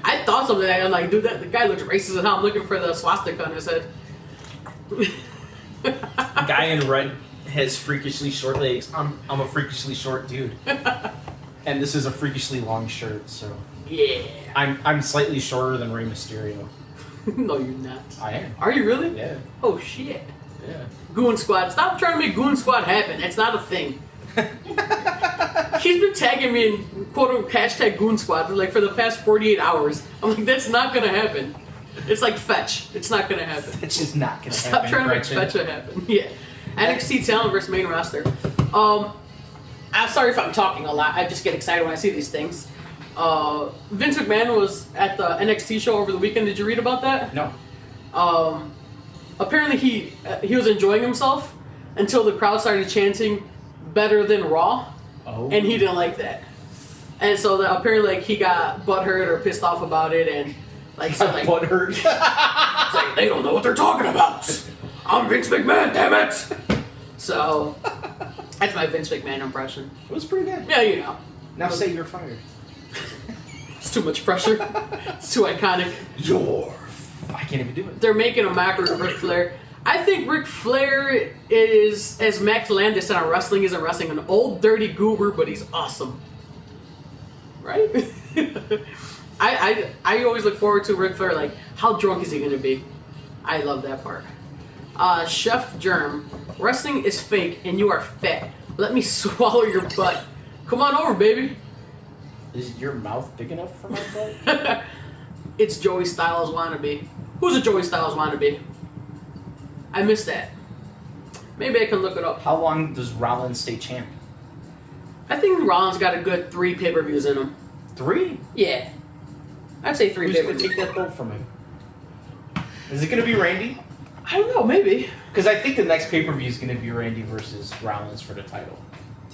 I thought something like that. I'm like, dude, the guy looks racist as hell. I'm looking for the swastika on his head. The guy in red has freakishly short legs. I'm a freakishly short dude. And this is a freakishly long shirt, so... Yeah. I'm slightly shorter than Rey Mysterio. No, you're not. I am. Are you really? Yeah. Oh, shit. Yeah. Goon Squad. Stop trying to make Goon Squad happen. That's not a thing. He's been tagging me in quote-unquote hashtag Goon Squad for the past 48 hours. I'm like, that's not going to happen. It's like Fetch. It's not going to happen. It's just not going to happen. Stop trying to make Fetch happen. Yeah. NXT talent versus main roster. I'm sorry if I'm talking a lot. I just get excited when I see these things. Vince McMahon was at the NXT show over the weekend. Did you read about that? No. Apparently he was enjoying himself until the crowd started chanting "better than Raw," and he didn't like that. And so apparently he got butthurt or pissed off about it, and butthurt. It's like, they don't know what they're talking about. I'm Vince McMahon, damn it. So that's my Vince McMahon impression. It was pretty good. Yeah, you know. Now say you're fired. It's too much pressure. It's too iconic. I can't even do it. They're making a mockery of Ric Flair. I think Ric Flair is, as Max Landis said on Wrestling Isn't Wrestling, an old dirty goober, but he's awesome. Right? I always look forward to Ric Flair, like, how drunk is he going to be? I love that part. Chef Germ, wrestling is fake and you are fat. Let me swallow your butt. Come on over, baby. Is your mouth big enough for my butt? It's Joey Styles wannabe. Who's a Joey Styles wannabe? I missed that. Maybe I can look it up. How long does Rollins stay champ? I think Rollins got a good 3 pay-per-views in him. 3? Yeah. I'd say 3 Who's going pay-per-views. to take that belt from him? Is it going to be Randy? I don't know, maybe. Because I think the next pay-per-view is going to be Randy versus Rollins for the title.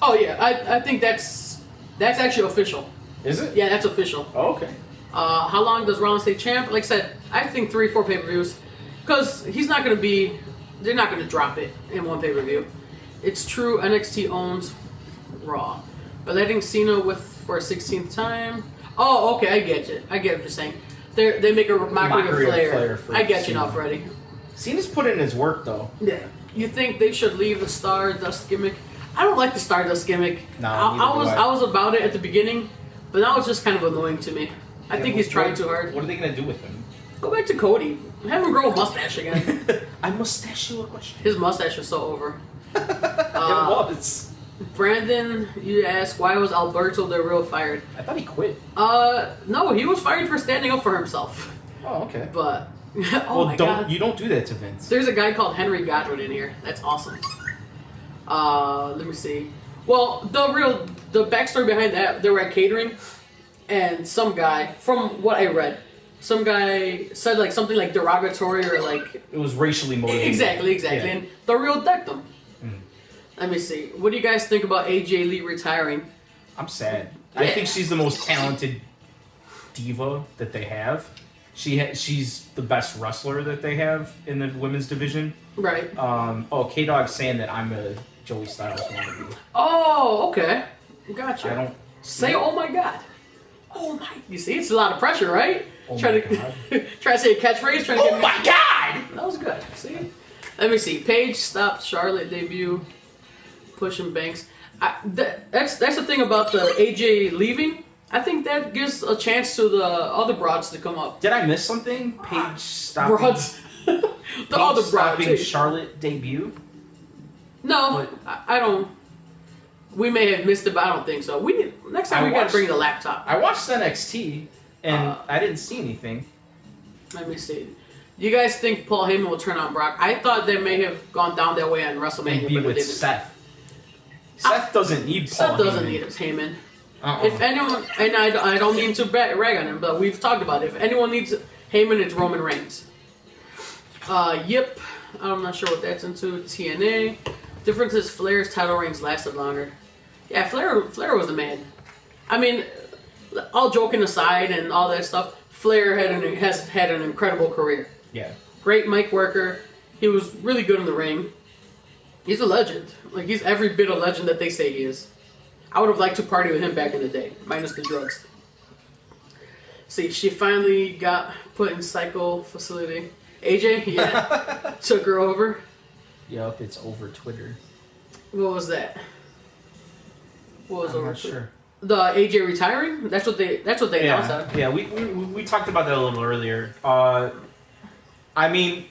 Oh yeah, I think that's actually official. Is it? Yeah, that's official. Oh, okay. How long does Rollins stay champ? Like I said, I think 3-4 pay-per-views, because he's not going to be. They're not going to drop it in one pay-per-view. It's true. NXT owns Raw, but letting Cena for a 16th time. Oh, okay, I get you. I get what you're saying. They make a mockery of Flair. I get you now, Freddie. Cena's put in his work though. Yeah. You think they should leave the Stardust gimmick? I don't like the Stardust gimmick. No, I was about it at the beginning, but now it's just kind of annoying to me. I think he's trying too hard. What are they gonna do with him? Go back to Cody. Have him grow a mustache again. I mustache you a question. His mustache is so over. It was. Brandon, you ask, why was Alberto Del Rio fired? I thought he quit. No, he was fired for standing up for himself. Oh, okay. But, God. You don't do that to Vince. There's a guy called Henry Godwin in here. That's awesome. Let me see. Well, the backstory behind that, they were at catering, and some guy, from what I read, some guy said like something like derogatory or like... It was racially motivated. Exactly. Yeah. And Del Rio decked him. Mm. Let me see. What do you guys think about AJ Lee retiring? I'm sad. Yeah. I think she's the most talented diva that they have. She's the best wrestler that they have in the women's division. Right. K-Dog's saying that I'm a Joey Styles wannabe. Oh, okay. Gotcha. I don't... Say, oh my god. Oh my... You see, it's a lot of pressure, right? Oh try my to God. try to say a catchphrase. Try to Oh my god! That was good. See? Let me see. Paige stopped Charlotte debut. Pushing Banks. That's the thing about the AJ leaving. I think that gives a chance to the other broads to come up. Did I miss something? Paige stopping... Broads. The Paige other broads. stopping Charlotte debut? No, I don't. We may have missed it, but I don't think so. Next time we got to bring the laptop. I watched NXT, and I didn't see anything. Let me see. You guys think Paul Heyman will turn on Brock? I thought they may have gone down that way on WrestleMania. And be but with they didn't. Seth. Seth doesn't need Paul Seth doesn't Heyman. need Heyman. Uh-uh. If anyone, and I don't mean to rag on him, but we've talked about it. If anyone needs Heyman, it's Roman Reigns. Yep. I'm not sure what that's into. TNA. Difference is Flair's title reigns lasted longer. Yeah, Flair was the man. I mean, all joking aside and all that stuff, Flair has had an incredible career. Yeah. Great mic worker. He was really good in the ring. He's a legend. Like, he's every bit a legend that they say he is. I would have liked to party with him back in the day, minus the drugs. See, she finally got put in psycho facility. AJ, yeah, took her over. Yup, it's over Twitter. What was that? What was I'm over not Twitter? sure. The AJ retiring? That's what they announced. Yeah, we talked about that a little earlier. I mean,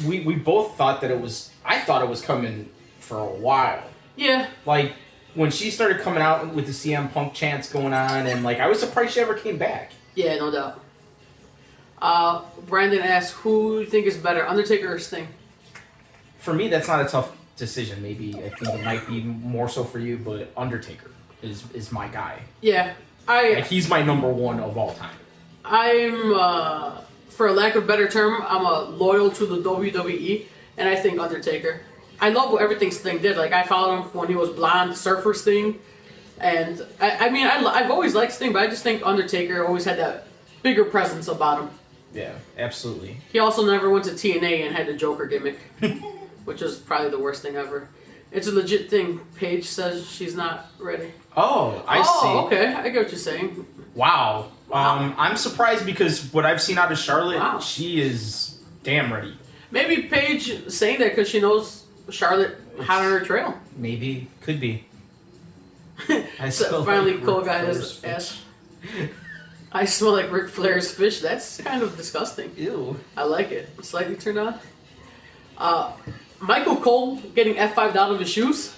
we both thought that it was... I thought it was coming for a while. Yeah. Like, when she started coming out with the CM Punk chants going on, and, like, I was surprised she ever came back. Yeah, no doubt. Brandon asks, who do you think is better, Undertaker or Sting? For me, that's not a tough decision. Maybe I think it might be more so for you, but Undertaker is my guy. Yeah. Like, he's my number one of all time. I'm, for lack of a better term, I'm loyal to the WWE, and I think Undertaker. I love everything Sting did. Like, I followed him when he was blonde, surfer Sting, and I've always liked Sting, but I just think Undertaker always had that bigger presence about him. Yeah, absolutely. He also never went to TNA and had the Joker gimmick, which is probably the worst thing ever. It's a legit thing. Paige says she's not ready. Oh, I see. Oh, okay. I get what you're saying. Wow. I'm surprised because what I've seen out of Charlotte, she is damn ready. Maybe Paige saying that because she knows Charlotte hot on her trail. Maybe. Could be. So finally, Cole got his ass. I smell like Ric Flair's fish. That's kind of disgusting. Ew. I like it. Slightly turned on. Michael Cole getting F5'd out of his shoes.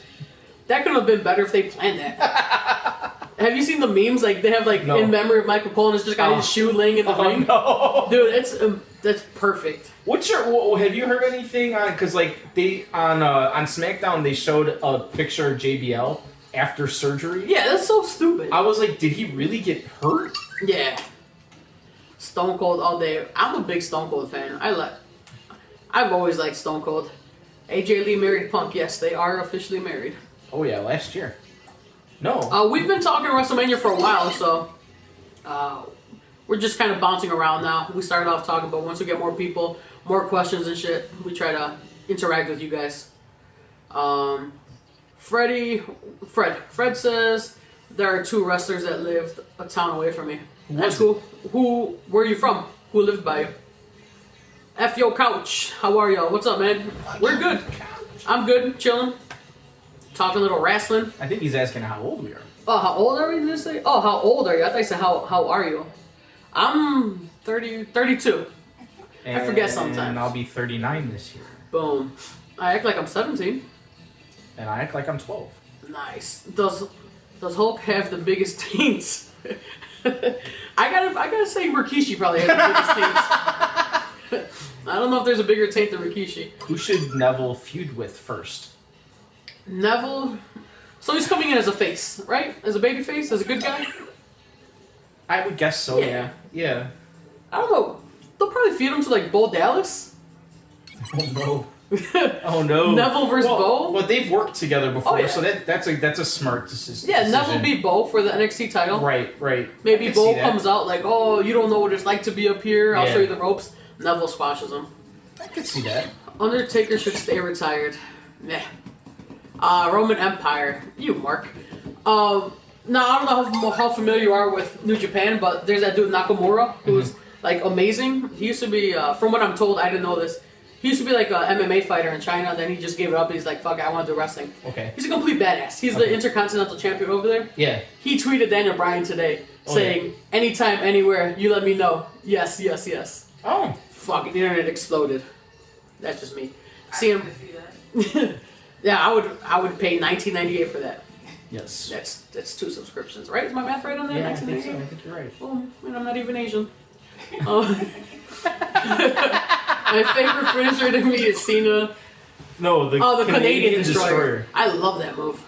That could have been better if they planned that. Have you seen the memes? Like, they have, like, in memory of Michael Cole and it's just got his shoe laying in the ring? No. Dude, that's perfect. Have you heard anything on, because, like, they, on SmackDown, they showed a picture of JBL after surgery. Yeah, that's so stupid. I was like, did he really get hurt? I've always liked Stone Cold. AJ Lee married Punk. Yes, they are officially married. Oh yeah, last year. No. We've been talking WrestleMania for a while, so we're just kind of bouncing around now. We started off talking, but once we get more people, more questions and shit, we try to interact with you guys. Fred says there are 2 wrestlers that lived a town away from me. That's cool. Where are you from? Who lived by you? F Yo Couch. How are y'all? What's up, man? We're good. I'm good. Chilling. Talking a little wrestling. I think he's asking how old we are. Oh, how old are we? Did you say? Oh, how old are you? I thought you said how are you? I'm 32. I forget sometimes. And I'll be 39 this year. Boom. I act like I'm 17. And I act like I'm 12. Nice. Does Hulk have the biggest taints? I gotta say Rikishi probably has the biggest taints. I don't know if there's a bigger taint than Rikishi. Who should Neville feud with first? Neville. So he's coming in as a face, right? As a baby face, as a good guy. I would guess so. Yeah. Yeah. I don't know. They'll probably feed him to like Bo Dallas. Oh no. Oh no. Neville versus Bo. Well, they've worked together before, Oh, yeah. so that's a smart decision. Yeah, Neville beat Bo for the NXT title. Right. Maybe I can Bo see that. comes out like, oh, you don't know what it's like to be up here. I'll Yeah. show you the ropes. Neville squashes him. I could see that. Undertaker should stay retired. Meh. Roman Empire. You, Mark. Now, I don't know how familiar you are with New Japan, but there's that dude Nakamura who's like amazing. He used to be, from what I'm told, I didn't know this. He used to be like a MMA fighter in China, then he just gave it up. He's like, fuck it, I want to do wrestling. Okay. He's a complete badass. He's the Intercontinental Champion over there. Yeah. He tweeted Daniel Bryan today saying, anytime, anywhere, you let me know. Yes, yes, yes. Oh. Fucking the internet exploded. That's just me. See him. I see that. Yeah, I would pay $19.98 for that. Yes. That's 2 subscriptions, right? Is my math right on that? Yeah, I think so. $19.98? I think you're right. Oh, man, I'm not even Asian. My favorite finisher to me is Cena. No, the Canadian Destroyer. I love that move.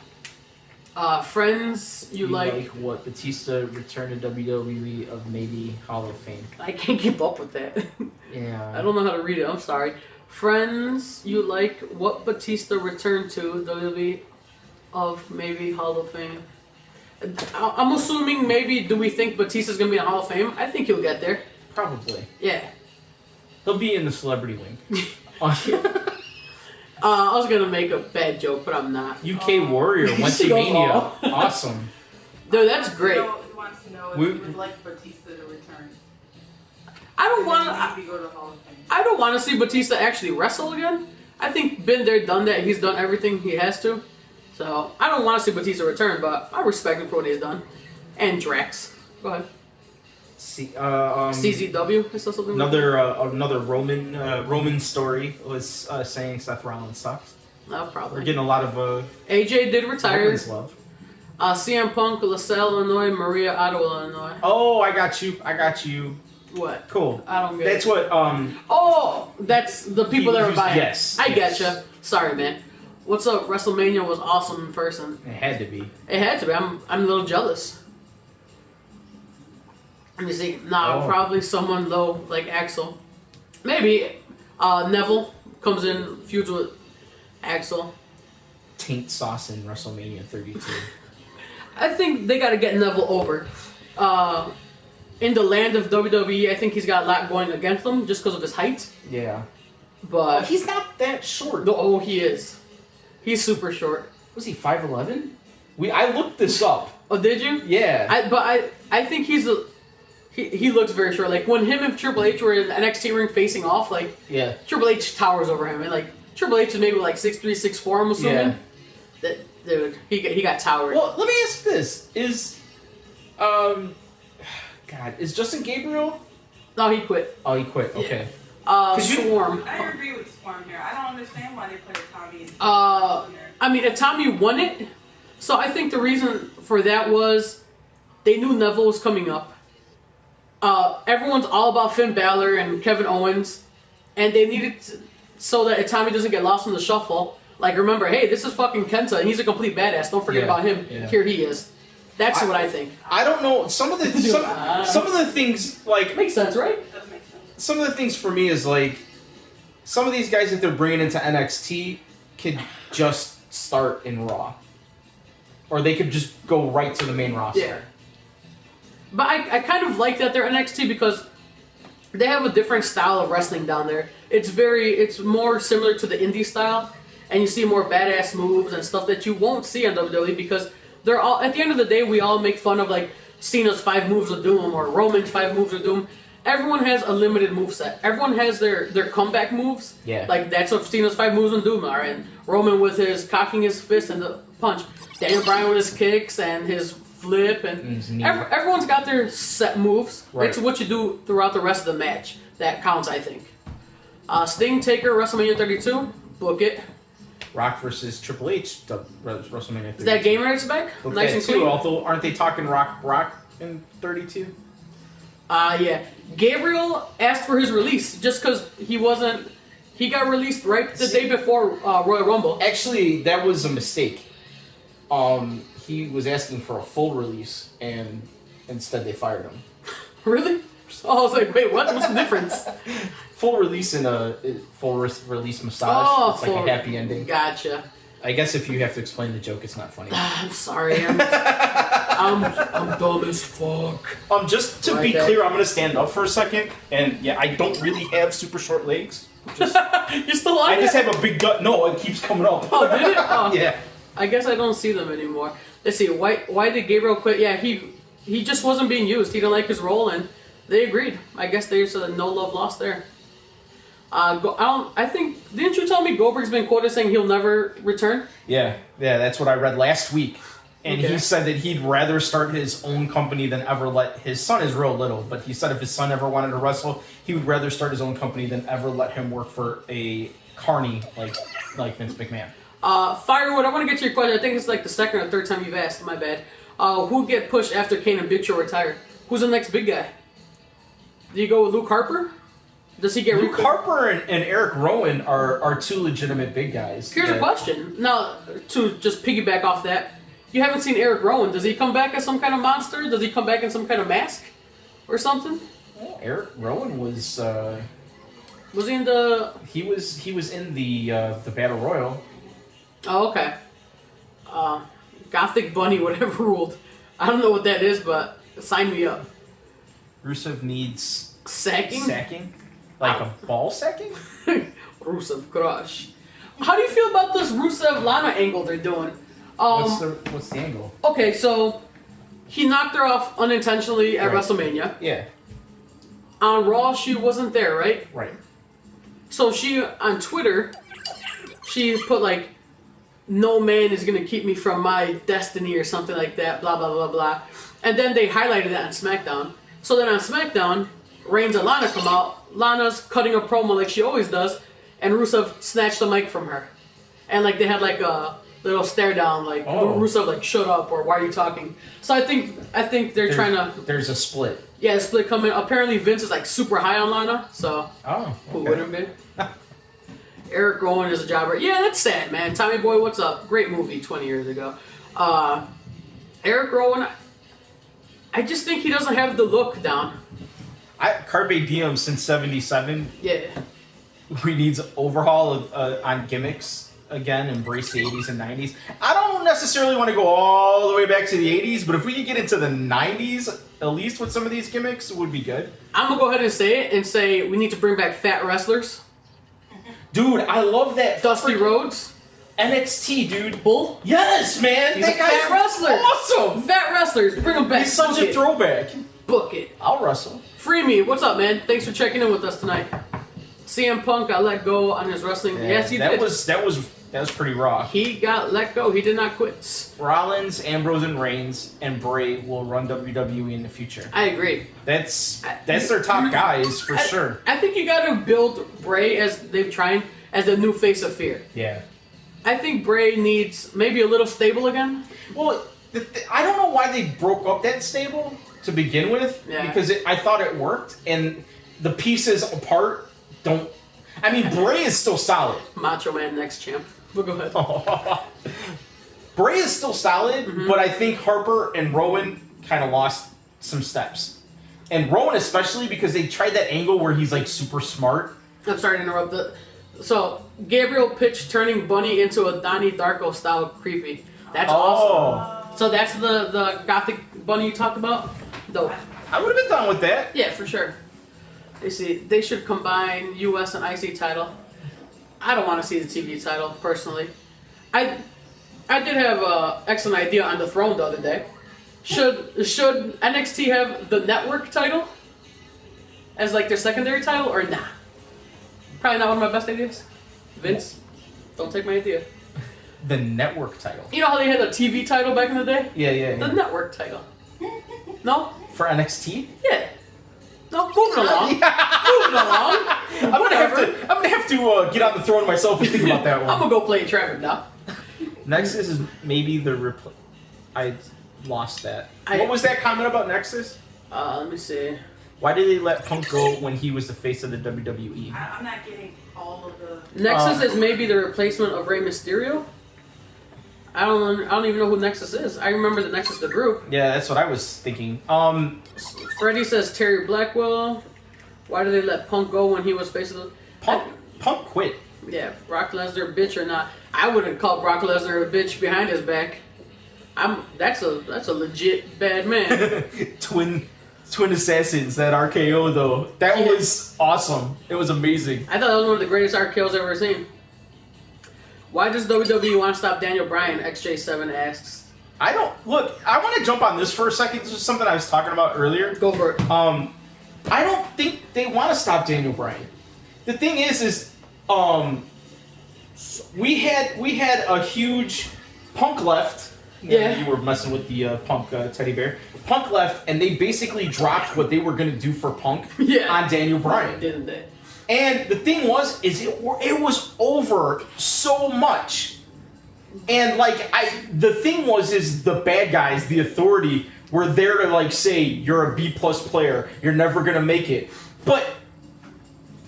Friends, you like what? Batista returned to WWE of maybe Hall of Fame. I can't keep up with that. Yeah. I don't know how to read it. I'm sorry. Friends, you like what Batista returned to WWE of maybe Hall of Fame. I'm assuming maybe do we think Batista's gonna be in Hall of Fame? I think he'll get there. Probably. Yeah. He'll be in the celebrity wing. I was gonna make a bad joke, but I'm not. UK Warrior went to She goes Mania. all. Awesome. Dude, that's great. He wants to know if We- you would like Batista to return. I don't And want. then maybe go to Hall of Fame. I don't want to see Batista actually wrestle again. I think been there, done that. He's done everything he has to. So I don't want to see Batista return, but I respect him for what he's done. And Drax. Go ahead. CZW. Is that something? Another Roman story was saying Seth Rollins sucks. No, We're probably. getting a lot of AJ did retire. Rollins love. CM Punk, LaSalle, Illinois, Maria, Ottawa, Illinois. Oh, I got you. What? Cool. I don't get That's it. what Oh, that's the people that were buying. Yes. I yes. getcha. Sorry, man. What's up? WrestleMania was awesome in person. It had to be. It had to be. I'm a little jealous. Let me see. Nah, Oh. probably someone low like Axel. Maybe Neville comes in, feuds with Axel. Taint sauce in WrestleMania 32. I think they got to get Neville over. In the land of WWE, I think he's got a lot going against him just because of his height. Yeah. But He's not that short. oh, he is. He's super short. Was he 5'11"? I looked this up. Oh, did you? Yeah. I think he looks very short. Like when him and Triple H were in the NXT ring facing off, like Yeah. Triple H towers over him, and like Triple H is maybe like 6'3", 6'4", I'm assuming. Yeah. That dude, he got towered. Well, let me ask this: is Justin Gabriel? No, he quit. Oh, he quit. Okay. Swarm. I agree with Swarm here. I don't understand why they played Tommy. I mean, if Tommy won it, so I think the reason for that was they knew Neville was coming up. Everyone's all about Finn Balor and Kevin Owens, and they needed so that Tommy doesn't get lost in the shuffle. Like, remember, hey, this is fucking Kenta, and he's a complete badass. Don't forget about him. Yeah. Here he is. That's what I think. I don't know. Some of the things like Makes sense, right? Doesn't make sense. some of the things for me is like some of these guys that they're bringing into NXT could just start in Raw. Or they could just go right to the main roster. Yeah. But I kind of like that they're NXT because they have a different style of wrestling down there. It's more similar to the indie style, and you see more badass moves and stuff that you won't see on WWE because they're all, at the end of the day, we all make fun of like Cena's 5 moves of doom or Roman's 5 moves of doom. Everyone has a limited moveset. Everyone has their comeback moves. Yeah. Like that's what Cena's 5 moves of doom are. And Roman with his cocking his fist and the punch. Daniel Bryan with his kicks and his flip, and everyone's got their set moves. Right. It's what you do throughout the rest of the match that counts, I think. Sting, Taker, WrestleMania 32, book it. Rock versus Triple H, WrestleMania 32. Is that game rights back? Book Nice that and too, clean. although aren't they talking Rock in 32? Yeah. Gabriel asked for his release just because he got released right the day before Royal Rumble. Actually, that was a mistake. He was asking for a full release, and instead they fired him. Really? Oh, I was like, wait, what? What's the difference? Full release and a full release massage. Oh, it's like a happy ending. Gotcha. I guess if you have to explain the joke, it's not funny. I'm sorry. I'm dumb as fuck. Just to be clear, I'm gonna stand up for a second, and yeah, I don't really have super short legs. You still on I it? just have a big gut. No, it keeps coming up. Oh, did it? Oh. Yeah. I guess I don't see them anymore. Let's see. Why did Gabriel quit? Yeah, he just wasn't being used. He didn't like his role, and they agreed. I guess there's a no love lost there. I think, didn't you tell me Goldberg's been quoted saying he'll never return? Yeah, that's what I read last week. And Okay. he said that he'd rather start his own company than ever let his son is real little, but he said if his son ever wanted to wrestle, he would rather start his own company than ever let him work for a carny like Vince McMahon. Firewood, I want to get to your question. I think it's like the second or third time you've asked. My bad. Who get pushed after Kane and Big Show retire? Who's the next big guy? Do you go with Luke Harper? Does he get Luke Harper and Eric Rowan are two legitimate big guys. Here's a question. Now, to just piggyback off that, you haven't seen Eric Rowan. Does he come back as some kind of monster? Does he come back in some kind of mask or something? Well, Eric Rowan was. Was he in the? He was in the Battle Royal. Oh, okay. Gothic Bunny, whatever ruled. I don't know what that is, but sign me up. Rusev needs Sacking? Like a ball sacking? Rusev crush. How do you feel about this Rusev Lana angle they're doing? What's the angle? Okay, so he knocked her off unintentionally at Right. WrestleMania. Yeah. On Raw, she wasn't there, right? Right. So she, on Twitter, she put like, no man is going to keep me from my destiny or something like that, blah, blah, blah, blah. And then they highlighted that on SmackDown. So then on SmackDown, Reigns and Lana come out. Lana's cutting a promo like she always does, and Rusev snatched the mic from her. And like they had like a little stare down, like Rusev like shut up or why are you talking? So I think they're trying to. There's a split. Yeah, a split coming. Apparently Vince is like super high on Lana, so who Okay. wouldn't be? Eric Rowan is a jobber. Yeah, that's sad, man. Tommy Boy, what's up? Great movie 20 years ago. Eric Rowan, I just think he doesn't have the look down. Carpe Diem since '77. Yeah. We needs overhaul on gimmicks again. Embrace the '80s and '90s. I don't necessarily want to go all the way back to the '80s, but if we could get into the '90s, at least with some of these gimmicks, it would be good. I'm gonna go ahead and say it and say we need to bring back fat wrestlers. Dude, I love that. Dusty Rhodes. NXT, dude. Bull? Yes, man. He's that a guy's fat wrestler. awesome. Fat wrestlers. Bring them back. He's such Book a it. throwback. Book it. I'll wrestle. Free me. What's up, man? Thanks for checking in with us tonight. CM Punk got let go on his wrestling. Yes, he that did. That was pretty raw. He got let go. He did not quit. Rollins, Ambrose, and Reigns and Bray will run WWE in the future. I agree. That's their top guys for sure. I think you got to build Bray as they've tried as the new face of fear. Yeah. I think Bray needs maybe a little stable again. Well, I don't know why they broke up that stable to begin with, because I thought it worked, and the pieces apart don't. I mean, Bray is still solid. Macho Man next champ. We'll go ahead. Bray is still solid, but I think Harper and Rowan kind of lost some steps. And Rowan especially because they tried that angle where he's like super smart. I'm sorry to interrupt. So Gabriel pitched turning Bunny into a Donnie Darko style creepy. That's awesome. So that's the gothic Bunny you talked about. Dope. I would have been done with that. Yeah, for sure. They should combine US and IC title. I don't want to see the TV title personally. I did have an excellent idea on the throne the other day. Should NXT have the network title as like their secondary title or nah? Probably not one of my best ideas. Vince, don't take my idea. The network title. You know how they had a TV title back in the day? Yeah. The network title. No? For NXT? Yeah. No, moving along. Moving along. I'm gonna have to get on the throne myself and think about that one. I'm gonna go play Trevor now. Nexus is maybe the I lost that. What was that comment about Nexus? Let me see. Why did they let Punk go when he was the face of the WWE? I'm not getting all of the. Nexus is maybe the replacement of Rey Mysterio. I don't even know who Nexus is. I remember the Nexus the group. Yeah, that's what I was thinking. Freddie says Terry Blackwell. Why did they let Punk go when he was face of the Punk quit. Yeah, Brock Lesnar bitch or not. I wouldn't call Brock Lesnar a bitch behind his back. That's a legit bad man. Twin Assassins, that RKO though. That was awesome. It was amazing. I thought that was one of the greatest RKOs I've ever seen. Why does WWE want to stop Daniel Bryan? XJ7 asks. I want to jump on this for a second. This is something I was talking about earlier. Go for it. I don't think they want to stop Daniel Bryan. The thing is we had a huge Punk left. Yeah. You were messing with the Punk teddy bear. Punk left, and they basically dropped what they were going to do for Punk on Daniel Bryan. Didn't they? And the thing was, it was over so much. And the thing was the bad guys, the Authority, were there to like say you're a B+ player, you're never gonna make it. But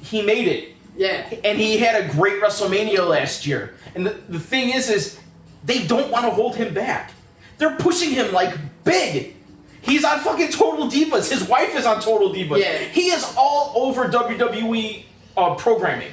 he made it. Yeah. And he had a great WrestleMania last year. And the thing is they don't want to hold him back. They're pushing him like big. He's on fucking Total Divas. His wife is on Total Divas. Yeah. He is all over WWE programming.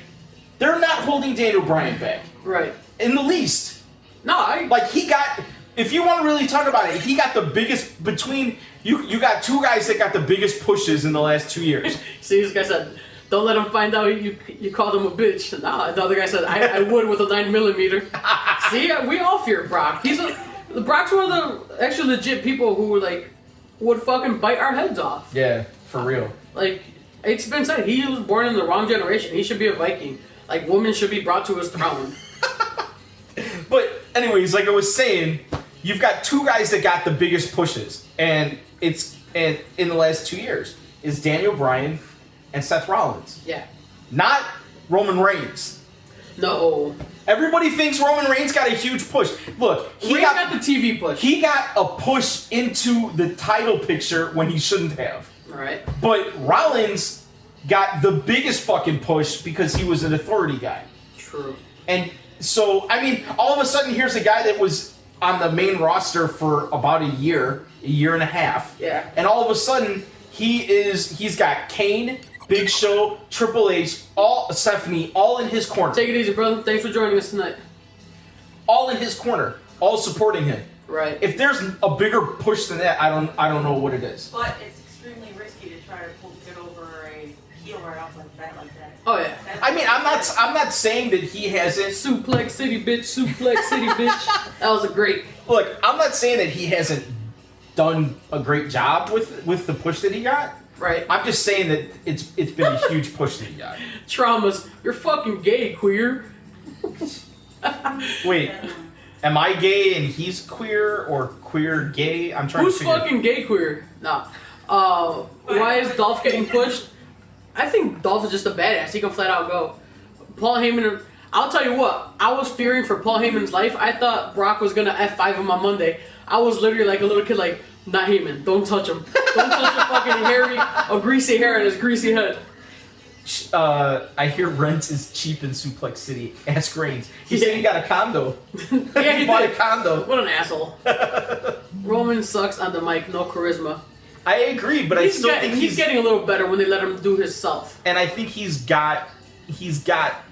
They're not holding Daniel Bryan back. Right. In the least. No, he got, if you want to really talk about it, he got the biggest, between, you got two guys that got the biggest pushes in the last 2 years. See, this guy said, don't let him find out you called him a bitch. Nah, the other guy said, I would with a 9mm. See, we all fear Brock. Brock's one of the actually legit people who would fucking bite our heads off. Yeah, for real. It's been said, he was born in the wrong generation. He should be a Viking. Women should be brought to his throne. But anyways, like I was saying, you've got two guys that got the biggest pushes, and in the last 2 years is Daniel Bryan and Seth Rollins. Yeah. Not Roman Reigns. No. Everybody thinks Roman Reigns got a huge push. Look, he got the TV push. He got a push into the title picture when he shouldn't have. Right. But Rollins got the biggest fucking push because he was an Authority guy. True. And so, I mean, all of a sudden, here's a guy that was on the main roster for about a year and a half. Yeah. And all of a sudden, he's got Kane, Big Show, Triple H, Stephanie, all in his corner. Take it easy, brother. Thanks for joining us tonight. All in his corner, all supporting him. Right. If there's a bigger push than that, I don't know what it is. But it's extremely risky to try to get over a heel right off like that. Oh yeah. I mean, I'm not saying that he hasn't. Suplex City, bitch. Suplex City, bitch. That was a great. Look, I'm not saying that he hasn't done a great job with the push that he got. Right. I'm just saying that it's been a huge push that he got. Traumas. You're fucking gay, queer. Wait, am I gay and he's queer or queer gay? I'm trying Who's to figure. fucking gay queer? Nah. Why is Dolph getting pushed? I think Dolph is just a badass. He can flat out go. Paul Heyman. I'll tell you what. I was fearing for Paul Heyman's life. I thought Brock was gonna F5 him on Monday. I was literally like a little kid, like, not Heyman. Don't touch him. Don't touch the fucking greasy hair on his greasy head. I hear rent is cheap in Suplex City. Ask Reigns. He said he got a condo. Yeah, he bought a condo. What an asshole. Roman sucks on the mic. No charisma. I agree, but I still think he's getting a little better when they let him do his self. And I think he's got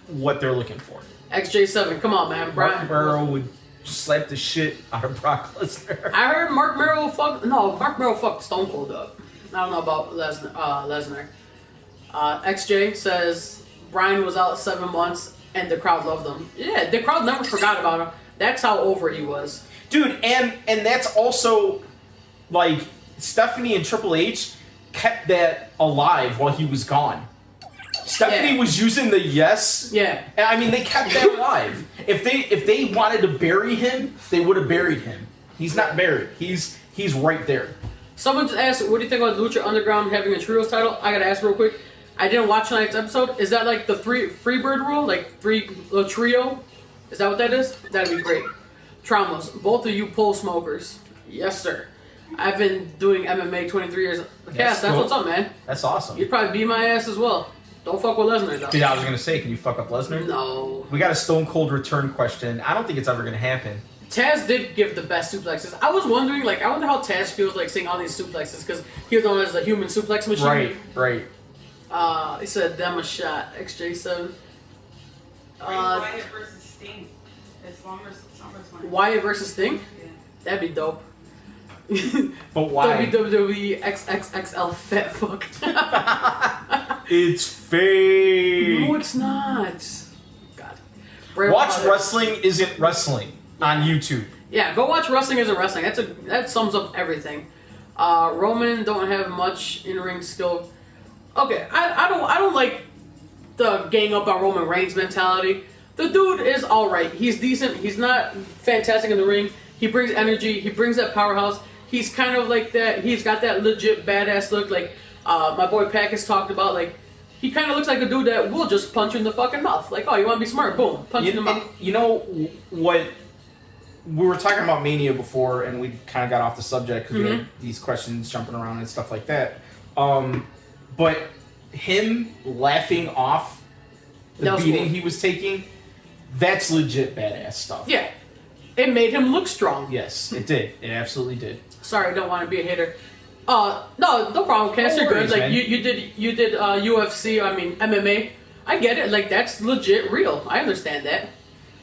what they're looking for. XJ7, come on, man. Mark Barrow would slap the shit out of Brock Lesnar. I heard Mark Barrow fucked Stone Cold up. I don't know about Lesnar. XJ says Bryan was out 7 months and the crowd loved him. Yeah, the crowd never forgot about him. That's how over he was. Dude, and that's also, like, Stephanie and Triple H kept that alive while he was gone. Stephanie was using the yes. Yeah. I mean, they kept that alive. If they wanted to bury him, they would have buried him. He's not buried. He's right there. Someone just asked, what do you think about Lucha Underground having a trios title? I gotta ask real quick. I didn't watch tonight's episode. Is that like the Freebird rule? Like a trio? Is that what that is? That'd be great. Traumas. Both of you pole smokers. Yes, sir. I've been doing MMA 23 years. Cass, that's what's up, man. That's awesome. You'd probably beat my ass as well. Don't fuck with Lesnar, though. Dude, I was going to say, can you fuck up Lesnar? No. We got a Stone Cold return question. I don't think it's ever going to happen. Taz did give the best suplexes. I was wondering, I wonder how Taz feels like seeing all these suplexes, because he was known as the human suplex machine. Right. He said, damn a shot. XJ7. Wyatt versus Sting. As long as SummerSlam. Wyatt versus Sting? Yeah. That'd be dope. But why? WWE XXXL fat fuck. It's fake. No, it's not. God. Watch Wrestling Isn't Wrestling on YouTube. Yeah, go watch Wrestling Isn't Wrestling. That sums up everything. Roman don't have much in-ring skill. Okay, I don't like the gang up on Roman Reigns mentality. The dude is alright. He's decent. He's not fantastic in the ring. He brings energy. He brings that powerhouse. He's kind of like that. He's got that legit badass look. Like my boy Pac has talked about. Like he kind of looks like a dude that will just punch you in the fucking mouth. Like, oh, you want to be smart? Boom, punch in the mouth. You know what? We were talking about Mania before, and we kind of got off the subject because we had these questions jumping around and stuff like that. But him laughing off the beating he was taking, that's legit badass stuff. Yeah. It made him look strong. Yes, it did. It absolutely did. Sorry, I don't want to be a hater. No problem, Cass. You're good. Like you did UFC. I mean MMA. I get it. Like that's legit real. I understand that.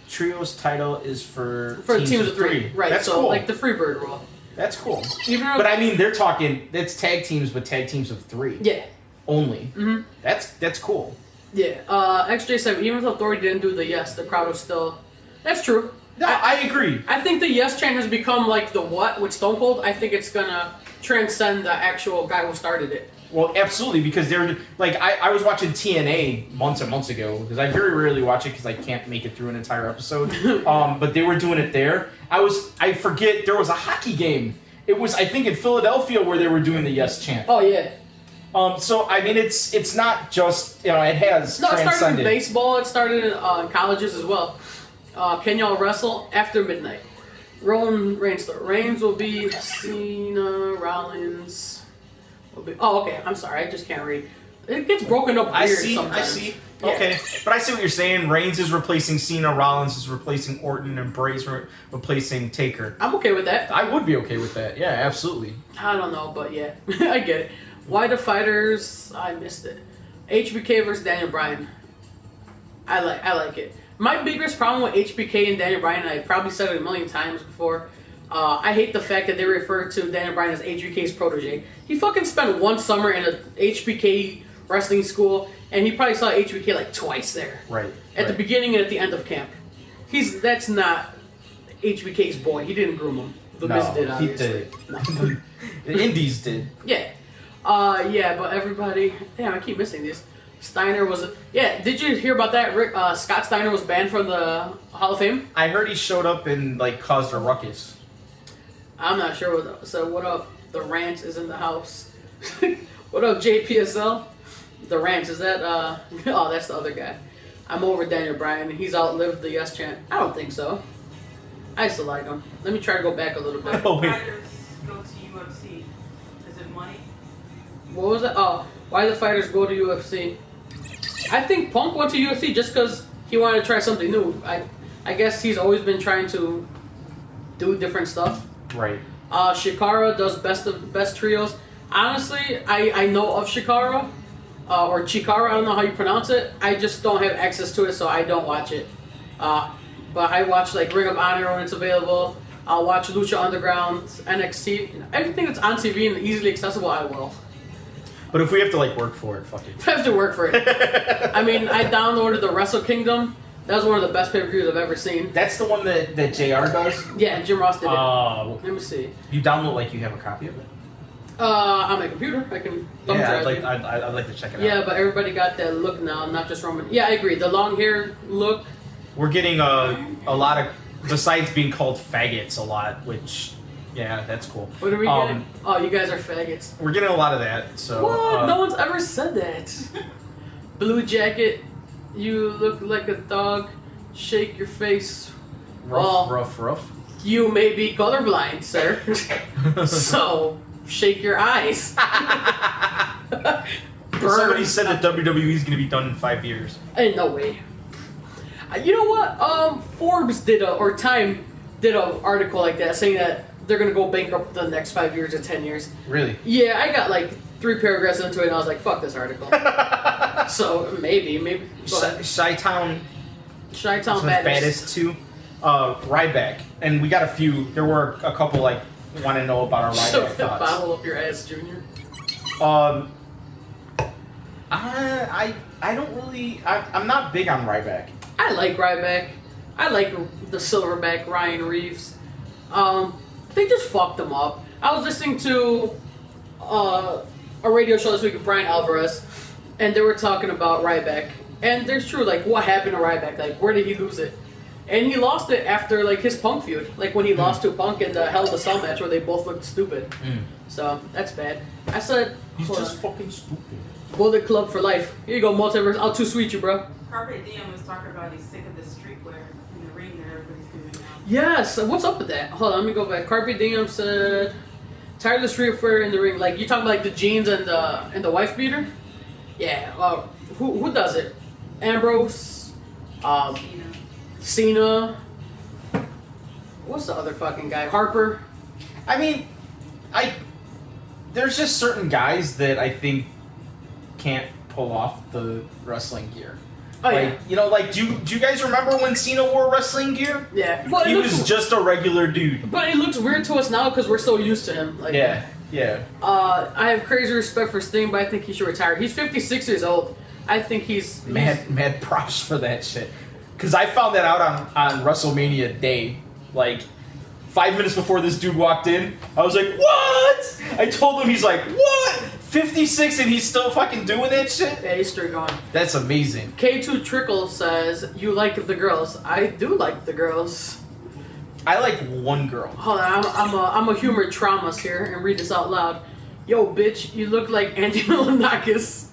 Trios title is for teams of three. Right. That's so cool. Like the Freebird rule. That's cool. But I mean, they're talking. That's tag teams, but tag teams of 3. Yeah. Only. Mm-hmm. That's cool. Yeah. XJ7. Even though Thor didn't do the yes, the crowd was still. That's true. No, I agree. I think the yes chant has become like the what with Stone Cold. I think it's gonna transcend the actual guy who started it. Well, absolutely, because they're like I was watching TNA months and months ago because I very rarely watch it because I can't make it through an entire episode. But they were doing it there. I forget there was a hockey game. It was I think in Philadelphia where they were doing the yes chant. Oh yeah. So I mean it's not just it has transcended. It started in baseball. It started in colleges as well. Can y'all wrestle after midnight? Roman Reigns. Reigns will be Cena. Rollins will be. Oh, okay. I'm sorry. I just can't read. It gets broken up weird sometimes. I see. Yeah. Okay, but I see what you're saying. Reigns is replacing Cena. Rollins is replacing Orton, and Bray's replacing Taker. I'm okay with that. I would be okay with that. Yeah, absolutely. I don't know, but yeah, I get it. Why the fighters? I missed it. HBK versus Daniel Bryan. I like it. My biggest problem with HBK and Daniel Bryan, and I probably said it a million times before, I hate the fact that they refer to Daniel Bryan as HBK's protege. He fucking spent one summer in a HBK wrestling school, and he probably saw HBK like twice there. Right. At the beginning and at the end of camp. That's not HBK's boy. He didn't groom him. The Miz did, obviously. He did. No. The Indies did. Yeah. Yeah, but everybody... Damn, I keep missing these. Steiner was... Yeah, did you hear about that? Rick, Scott Steiner was banned from the Hall of Fame? I heard he showed up and, caused a ruckus. I'm not sure. So what up? The Rant is in the house. What up, JPSL? The Rant, is that... Oh, that's the other guy. I'm over Daniel Bryan. He's outlived the yes chant. I don't think so. I still like him. Let me try to go back a little bit. Oh, wait. Fighters go to UFC. Is it money? What was it? Oh, why the fighters go to UFC? I think Punk went to UFC just because he wanted to try something new. I guess he's always been trying to do different stuff. Right. Shikara does best trios. Honestly, I know of Shikara. or Chikara, I don't know how you pronounce it. I just don't have access to it, so I don't watch it. But I watch like Ring of Honor when it's available. I'll watch Lucha Underground, NXT, everything that's on TV and easily accessible. I will. But if we have to like work for it, fuck it. I have to work for it. I mean, I downloaded the Wrestle Kingdom. That was one of the best pay-per-views I've ever seen. That's the one that JR does? Yeah, Jim Ross did it. Let me see. You download like you have a copy of it? On my computer. I can thumb drive it. I'd like to check it out. Yeah, but everybody got that look now, not just Roman. Yeah, I agree. The long hair look. We're getting a lot of, besides being called faggots a lot, which, yeah, that's cool. What are we getting? Oh, you guys are faggots. We're getting a lot of that. So. What? No one's ever said that. Blue jacket. You look like a thug. Shake your face. Rough. You may be colorblind, sir. So, shake your eyes. Somebody said that WWE is going to be done in 5 years. Ain't no way. You know what? Forbes did Time did an article like that saying that they're going to go bankrupt the next 5 years or 10 years. Really? Yeah, I got like 3 paragraphs into it and I was like, fuck this article. So, maybe. Chi-Town baddest too. Ryback. And we got a few. There were a couple like want to know about our Ryback Shove that thoughts. bottle up your ass, Junior. I don't really. I'm not big on Ryback. I like Ryback. I like the Silverback Ryan Reeves. They just fucked him up. I was listening to a radio show this week with Brian Alvarez, and they were talking about Ryback. And there's true, like, what happened to Ryback? Like, where did he lose it? And he lost it after, like, his Punk feud. Like, when he lost to Punk in the Hell in a Cell match where they both looked stupid. So, that's bad. I said... He's just fucking stupid. Bullet Club for life. Here you go, Multiverse. I'll too sweet you, bro. Carpe Diem was talking about he's sick of the streetwear in the ring that everybody's doing now. Yes, what's up with that? Hold on, let me go back. Carpe Diem said... Tired of the streetwear in the ring. Like, you talking about, like, the jeans and the wife beater? Yeah, who does it? Ambrose, Cena. What's the other fucking guy? Harper. I mean, there's just certain guys that I think can't pull off the wrestling gear. Oh, like, yeah. you know, like, do you guys remember when Cena wore wrestling gear? Yeah. Well, he was just a regular dude. But it looks weird to us now because we're so used to him. Like, yeah. I have crazy respect for Sting, but I think he should retire. He's 56 years old. I think he's... Mad props for that shit. Because I found that out on WrestleMania Day. Like, 5 minutes before this dude walked in, I was like, what? I told him, he's like, what? 56 and he's still fucking doing that shit? Yeah, he's straight going. That's amazing. K2 Trickle says, you like the girls. I do like the girls. I like one girl. Hold on, I'm a humor traumas here and read this out loud. Yo, bitch, you look like Andy Milonakis.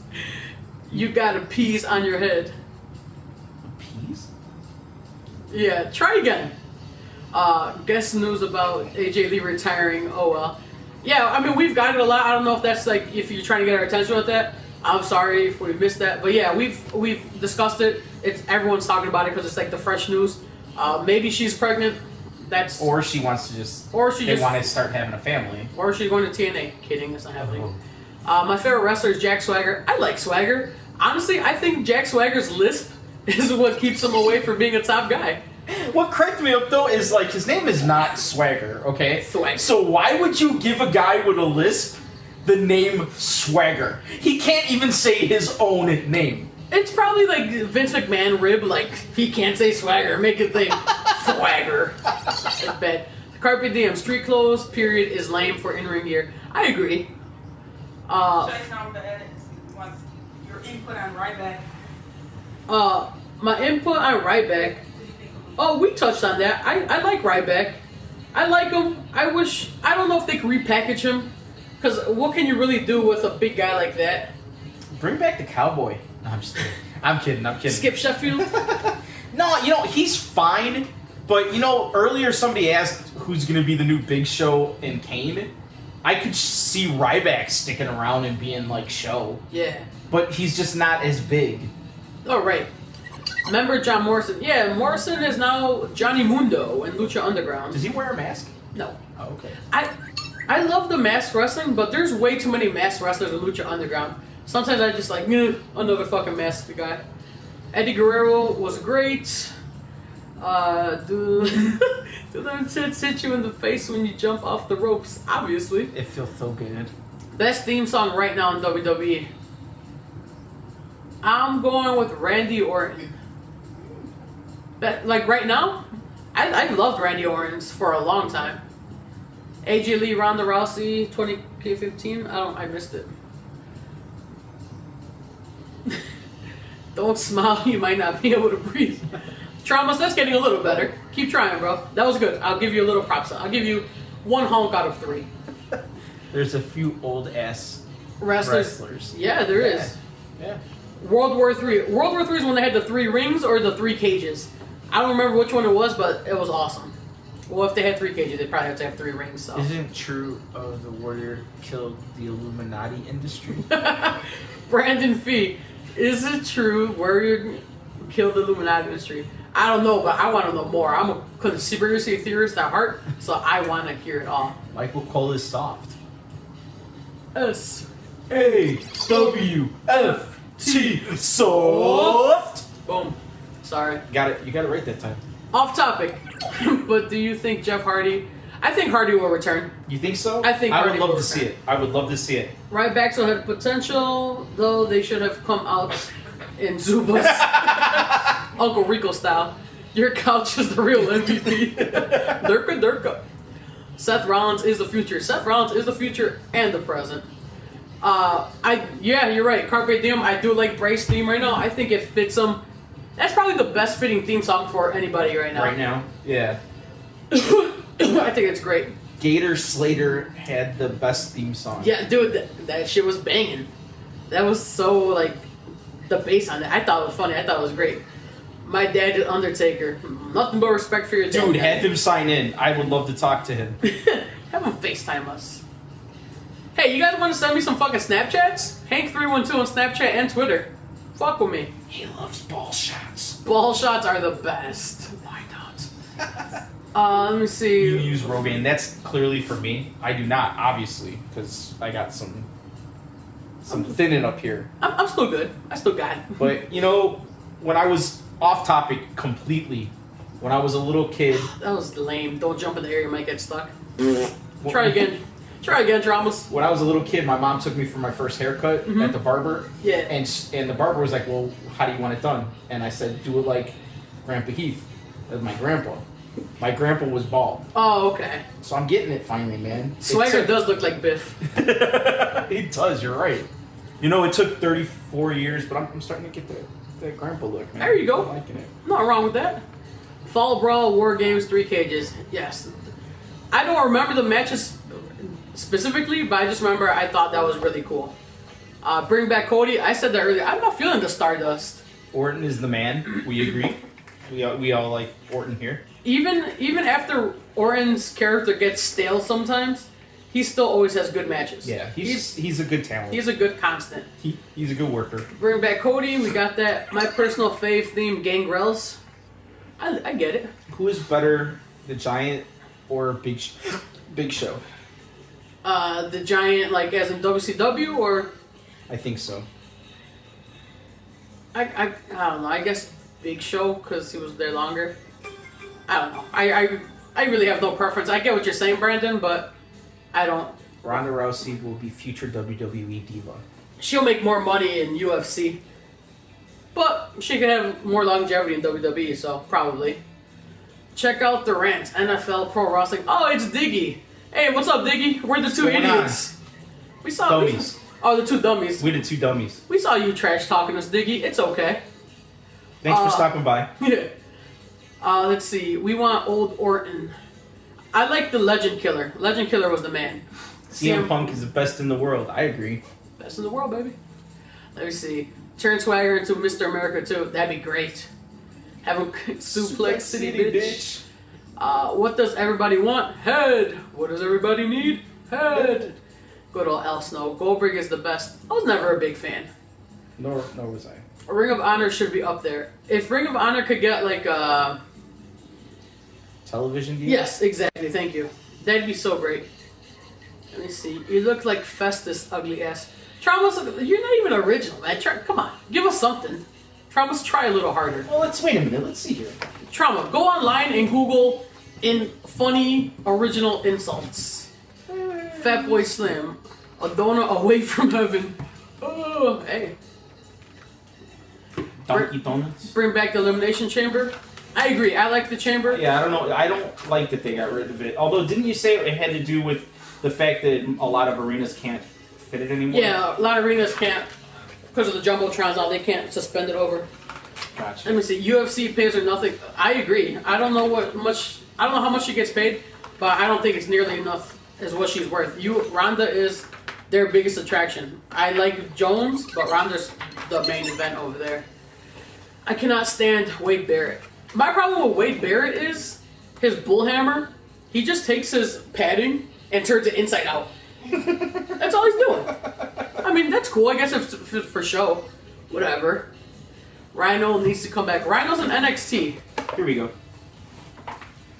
You got a piece on your head. A piece? Yeah, try again. Guess news about AJ Lee retiring. Oh well. Yeah, I mean we've got it a lot. I don't know if that's like if you're trying to get our attention with that. I'm sorry if we missed that, but yeah, we've discussed it. Everyone's talking about it because it's like the fresh news. Maybe she's pregnant. Or she wants to just. They want to start having a family. Or she's going to TNA. Kidding, that's not happening. My favorite wrestler is Jack Swagger. I like Swagger. Honestly, I think Jack Swagger's lisp is what keeps him away from being a top guy. What cracked me up though is like his name is not Swagger, okay? Swagger. So why would you give a guy with a lisp the name Swagger? He can't even say his own name. It's probably like Vince McMahon rib, like he can't say Swagger, make it think Swagger. That's bad. Carpe Diem, street clothes, period, is lame for in-ring gear. I agree. Chi-Town Baddest wants your input on Ryback. My input on Ryback. Oh, we touched on that. I like Ryback. I like him. I don't know if they can repackage him. Because what can you really do with a big guy like that? Bring back the cowboy. No, I'm just kidding. I'm kidding. Skip Sheffield? No, he's fine. But, earlier somebody asked who's going to be the new Big Show in Kane. I could see Ryback sticking around and being like Show. Yeah. But he's just not as big. Oh, right. Remember John Morrison? Yeah, Morrison is now Johnny Mundo in Lucha Underground. Does he wear a mask? No. Oh, okay. I love the masked wrestling, but there's way too many masked wrestlers in Lucha Underground. Sometimes I just like, another fucking mask guy. Eddie Guerrero was great. Do them tits hit you in the face when you jump off the ropes? Obviously. It feels so good. Best theme song right now in WWE. I'm going with Randy Orton. Like right now, I loved Randy Orton's for a long time. AJ Lee, Ronda Rousey, 2015. I missed it. Don't smile, you might not be able to breathe. Traumas, that's getting a little better. Keep trying, bro. That was good. I'll give you a little props. I'll give you 1 honk out of 3. There's a few old ass Wrestlers. Yeah, there is. Yeah. World War III. World War III is when they had the 3 rings or the 3 cages. I don't remember which one it was, but it was awesome. Well, if they had 3 cages, they'd probably have to have 3 rings. So. Isn't it true the warrior killed the Illuminati industry? Brandon Fee. Is it true warrior killed the Illuminati industry? I don't know, but I want to know more. I'm a conspiracy theorist at heart, so I want to hear it all. Michael Cole is soft. S-A-W-F-T. Soft. Boom. Sorry. Got it. You got it right that time. Off topic. But do you think Jeff Hardy? I think Hardy will return. You think so? I think I Hardy would love will to see return. it. I would love to see it. Right still had potential, though they should have come out in Zuba's Uncle Rico style. Your couch is the real MVP. Durka Durka. Seth Rollins is the future. Seth Rollins is the future and the present. You're right. Carpe Diem. I do like Bray's theme right now. I think it fits him. That's probably the best fitting theme song for anybody right now. Right now, yeah. I think it's great. Gator Slater had the best theme song. Yeah, dude, that shit was banging. That was so, like, the bass on it. I thought it was funny. I thought it was great. My dad is Undertaker. Nothing but respect for your dad. Dude, have him sign in. I would love to talk to him. Have him FaceTime us. Hey, you guys want to send me some fucking Snapchats? Hank312 on Snapchat and Twitter. Fuck with me. He loves ball shots. Ball shots are the best. Why not? Let me see. You use Rogaine. That's clearly for me. I do not, obviously, because I got some thinning up here. I'm still good. I still got it. But, you know, when I was off topic completely, when I was a little kid. That was lame. Don't jump in the air, you might get stuck. Try again. Try again, Traumas. When I was a little kid, my mom took me for my first haircut at the barber. Yeah. And the barber was like, well, how do you want it done? And I said, do it like Grandpa Heath. That's my grandpa. My grandpa was bald. Oh, okay. So I'm getting it finally, man. Swagger does look like Biff. He does, you're right. You know, it took 34 years, but I'm starting to get that grandpa look, man. There you go. I'm liking it. Nothing wrong with that. Fall Brawl, War Games, 3 cages. Yes. I don't remember the matches specifically, but I just remember I thought that was really cool. Bring back Cody. I said that earlier. I'm not feeling the Stardust. Orton is the man. We agree. We all like Orton here. Even after Orton's character gets stale sometimes, he still always has good matches. Yeah, he's a good talent. He's a good constant. He's a good worker. Bring back Cody. We got that. My personal fave theme, Gangrels. I get it. Who is better, the Giant or Big Show? The Giant, like as in WCW, or I think so. I don't know. I guess Big Show because he was there longer. I don't know. I really have no preference. I get what you're saying, Brandon, but I don't. Ronda Rousey will be future WWE diva. She'll make more money in UFC, but she could have more longevity in WWE, so probably. Check out the rant, NFL Pro Wrestling. Oh, it's Diggy. Hey, what's up, Diggy? We're the 2 idiots. We saw dummies. Oh, the 2 dummies. We the 2 dummies. We saw you trash talking us, Diggy. It's okay. Thanks for stopping by. Yeah. Let's see. We want old Orton. I like the Legend Killer. Legend Killer was the man. CM Punk is the best in the world. I agree. Best in the world, baby. Let me see. Turn Swagger into Mr. America too. That'd be great. Have him suplex City, bitch. What does everybody want? Head. What does everybody need? Head. Good old El Snow. Goldberg is the best. I was never a big fan. Nor was I. Ring of Honor should be up there. If Ring of Honor could get like a television deal? Yes, exactly. Thank you. That'd be so great. Let me see. You look like Festus, ugly ass. You're not even original, man. Come on, give us something. Trauma's try a little harder. Well, let's wait a minute. Let's see here. Trauma, go online and Google funny original insults. Fatboy Slim, a donut away from heaven. Oh, hey. Donkey Donuts? Bring back the Elimination Chamber. I agree. I like the chamber. Yeah, I don't know. I don't like that they got rid of it. Although, didn't you say it had to do with the fact that a lot of arenas can't fit it anymore? Yeah, a lot of arenas can't, because of the Jumbotrons now, they can't suspend it over. Gotcha. Let me see. UFC pays her nothing. I agree. I don't know how much she gets paid, but I don't think it's nearly enough as what she's worth. Ronda is their biggest attraction. I like Jones, but Ronda's the main event over there. I cannot stand Wade Barrett. My problem with Wade Barrett is his bullhammer. He just takes his padding and turns it inside out. That's all he's doing. I mean, that's cool. I guess if for show. Whatever. Rhino needs to come back. Rhino's in NXT. Here we go.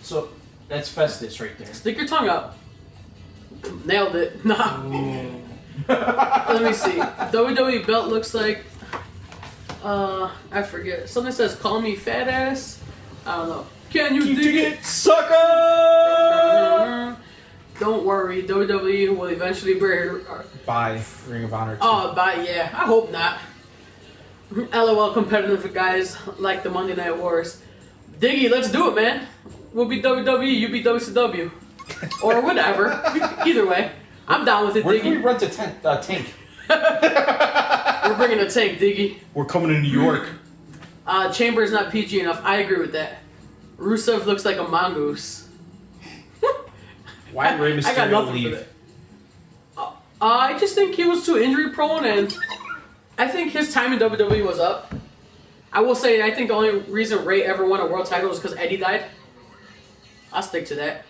So, that's Festus right there. Stick your tongue out. Nailed it. Nah. Let me see. WWE belt looks like... I forget. Something says, call me fat ass. I don't know. Can you dig it? Sucker! Don't worry. WWE will eventually bring... Bye, Ring of Honor 2. Oh, bye, yeah. I hope not. LOL competitive guys like the Monday Night Wars. Diggy, let's do it, man. We'll be WWE, you be WCW. Or whatever. Either way. I'm down with it, Where Diggy. can we rent a tank? We're bringing a tank, Diggy. We're coming to New York. Chamber is not PG enough. I agree with that. Rusev looks like a mongoose. Why did Rey I got Mysterio nothing leave? for that. I just think he was too injury prone, and I think his time in WWE was up. I will say, I think the only reason Ray ever won a world title was because Eddie died. I'll stick to that.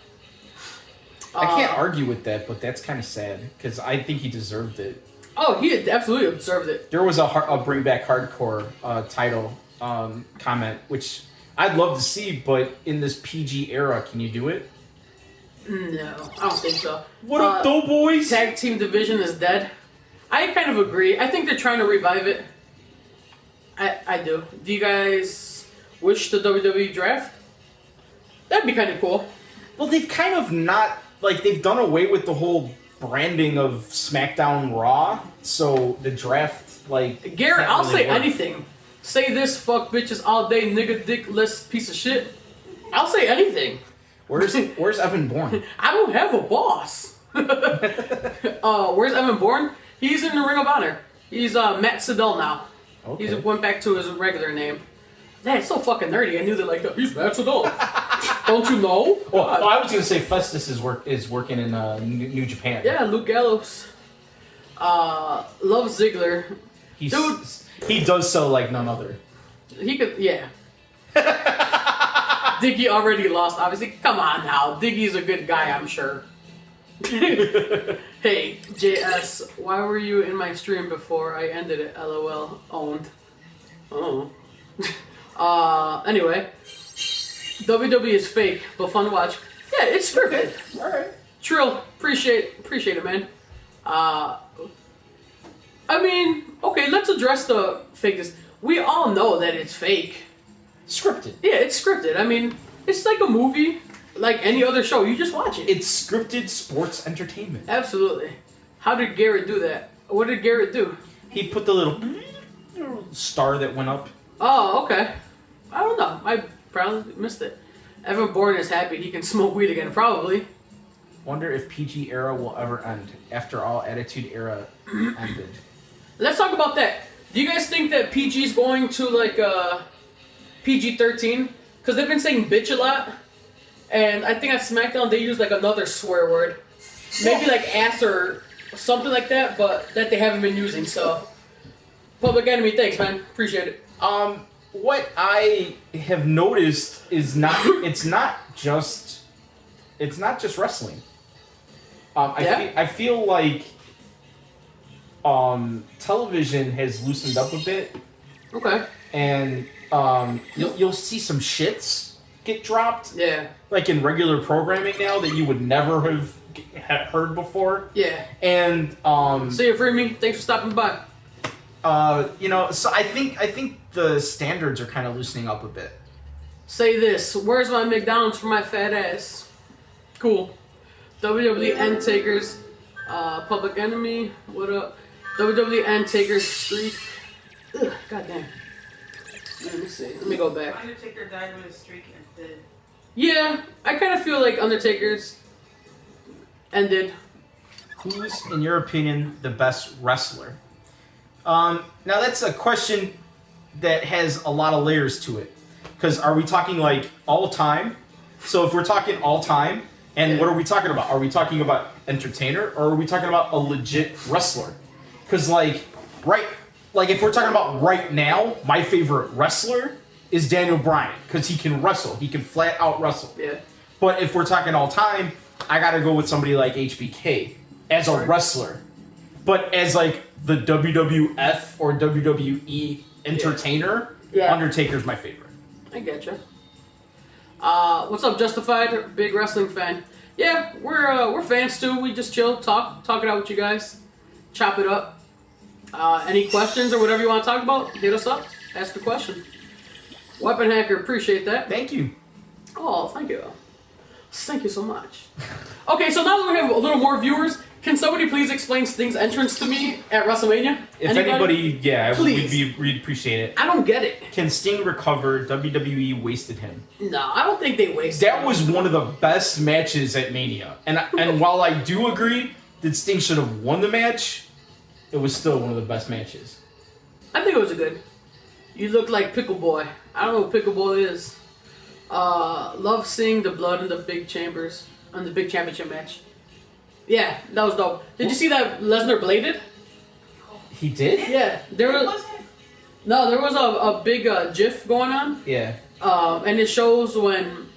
I can't argue with that, but that's kind of sad because I think he deserved it. Oh, he absolutely deserved it. There was a Bring Back Hardcore title comment, which I'd love to see, but in this PG era, can you do it? No, I don't think so. What up, Doughboys? Tag team division is dead. I kind of agree. I think they're trying to revive it. I do. Do you guys wish the WWE draft? That'd be kind of cool. Well, they've kind of not, like, they've done away with the whole branding of SmackDown Raw, so the draft, like... Garrett, I'll really say work. anything. Say this, fuck bitches all day, nigga, dickless piece of shit. I'll say anything. Where's Evan Bourne? I don't have a boss. Where's Evan Bourne? He's in the Ring of Honor. He's Matt Sydal now. Okay. He went back to his regular name. That is so fucking nerdy. I knew that, like, he's Matt Sydal. Don't you know? Well, I was going to say Festus is working in New Japan. Yeah, Luke Gallows. Love Ziggler. Dude. He does so like none other. He could, yeah. Diggy already lost, obviously. Come on now. Diggy's a good guy, I'm sure. Hey, JS, why were you in my stream before I ended it? LOL. Owned. Oh. Anyway. WWE is fake, but fun to watch. Yeah, it's scripted. Alright. Trill, appreciate it, man. I mean, okay, let's address the fakeness. We all know that it's fake. Scripted. Yeah, it's scripted. I mean, it's like a movie, like any other show. You just watch it. It's scripted sports entertainment. Absolutely. How did Garrett do that? What did Garrett do? He put the little star that went up. Oh, okay. I don't know. I probably missed it. Evan Bourne is happy he can smoke weed again. Probably. Wonder if PG era will ever end. After all, Attitude era ended. Let's talk about that. Do you guys think that PG is going to like PG-13? Because they've been saying bitch a lot, and I think at SmackDown they use like another swear word, maybe like ass or something like that, but that they haven't been using. So, Public Enemy, thanks, man. Appreciate it. What I have noticed is it's not just wrestling. I feel like television has loosened up a bit. Okay. And you'll see some shits get dropped. Yeah. Like in regular programming now that you would never have heard before. Yeah. And See you, Freemy. Thanks for stopping by. so I think the standards are kind of loosening up a bit. Say this. Where's my McDonald's for my fat ass? Cool. WWE End Takers. Public Enemy. What up? WWE End Takers Streak. Ugh, goddamn. Let me see. Let me go back. Undertaker died with a streak and did. Yeah, I kind of feel like Undertaker's ended. Who's, in your opinion, the best wrestler? Now that's a question that has a lot of layers to it. Because are we talking like all time? So if we're talking all time, and what are we talking about? Are we talking about entertainer, or are we talking about a legit wrestler? Because like if we're talking about right now, my favorite wrestler is Daniel Bryan because he can wrestle. He can flat out wrestle. Yeah. But if we're talking all time, I gotta go with somebody like HBK as a wrestler. But as like the WWF or WWE entertainer, Undertaker's my favorite. I getcha. What's up, Justified? Big wrestling fan. Yeah, we're fans too. We just chill, talk it out with you guys, chop it up. Any questions or whatever you want to talk about, hit us up. Ask a question. Weapon Hacker, appreciate that. Thank you. Oh, thank you. Thank you so much. Okay, so now that we have a little more viewers, can somebody please explain Sting's entrance to me at WrestleMania? If anybody, please. we'd appreciate it. I don't get it. Can Sting recover? WWE wasted him. No, I don't think they wasted That was one of the best matches at Mania. And while I do agree that Sting should have won the match, it was still one of the best matches. I think it was a good. You look like Pickle Boy. I don't know what Pickle Boy is. Love seeing the blood in the big chambers on the big championship match. Yeah, that was dope. Did you see that Lesnar bladed? He did? Yeah, there was a big GIF going on. Yeah. And it shows when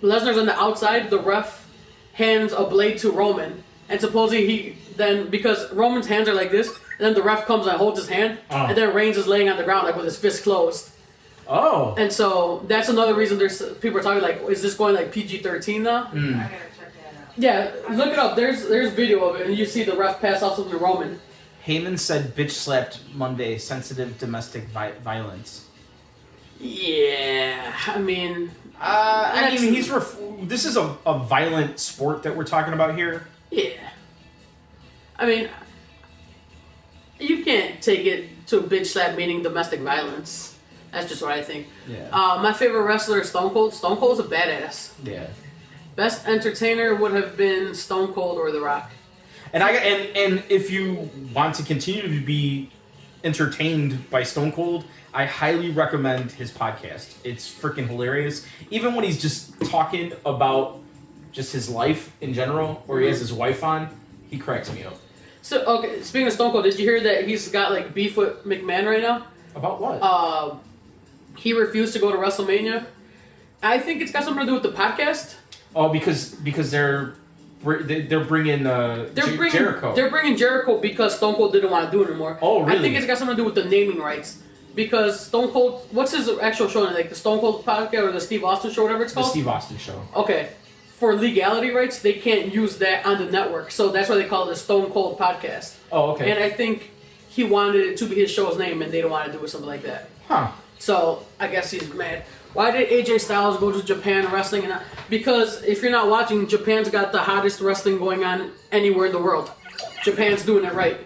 Lesnar's on the outside, the ref hands a blade to Roman, and supposedly because Roman's hands are like this, and then the ref comes and holds his hand, and then Reigns is laying on the ground like with his fist closed. Oh. And so that's another reason there's people are talking like, is this going like PG-13 now? I gotta check that out. Yeah, look it up. There's video of it, and you see the ref pass off something to Roman. Heyman said bitch slapped Monday, sensitive domestic violence. Yeah, I mean... this is a violent sport that we're talking about here. Yeah. I mean, you can't take it to a bitch slap meaning domestic violence. That's just what I think. Yeah. My favorite wrestler is Stone Cold. Stone Cold's a badass. Yeah. Best entertainer would have been Stone Cold or The Rock. And if you want to continue to be entertained by Stone Cold, I highly recommend his podcast. It's freaking hilarious. Even when he's just talking about just his life in general, or he has his wife on, he cracks me up. So, okay, speaking of Stone Cold, did you hear that he's got like beef with McMahon right now? About what? He refused to go to WrestleMania. I think it's got something to do with the podcast. Oh, because they're bringing Jericho. They're bringing Jericho because Stone Cold didn't want to do it anymore. Oh, really? I think it's got something to do with the naming rights. Because Stone Cold, what's his actual show? Like the Stone Cold podcast or the Steve Austin show, whatever it's called? The Steve Austin show. Okay. For legality rights, they can't use that on the network. So that's why they call it the Stone Cold podcast. Oh, okay. And I think he wanted it to be his show's name and they don't want to do it, something like that. Huh. So I guess he's mad. Why did AJ Styles go to Japan wrestling? Because if you're not watching, Japan's got the hottest wrestling going on anywhere in the world. Japan's doing it right.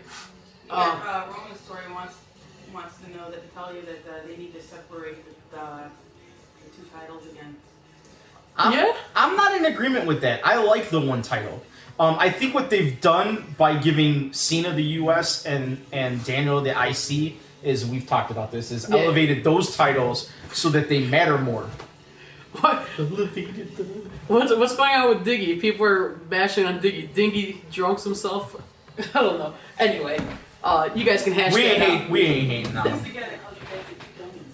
Roman Story wants to know tell you that they need to separate the two titles again. I'm not in agreement with that. I like the one title. I think what they've done by giving Cena the US and Daniel the IC is, we've talked about this, is elevated those titles so that they matter more. What? What's going on with Diggy? People are bashing on Diggy. Diggy drunks himself? I don't know. Anyway, you guys can hash that out. We ain't hating now.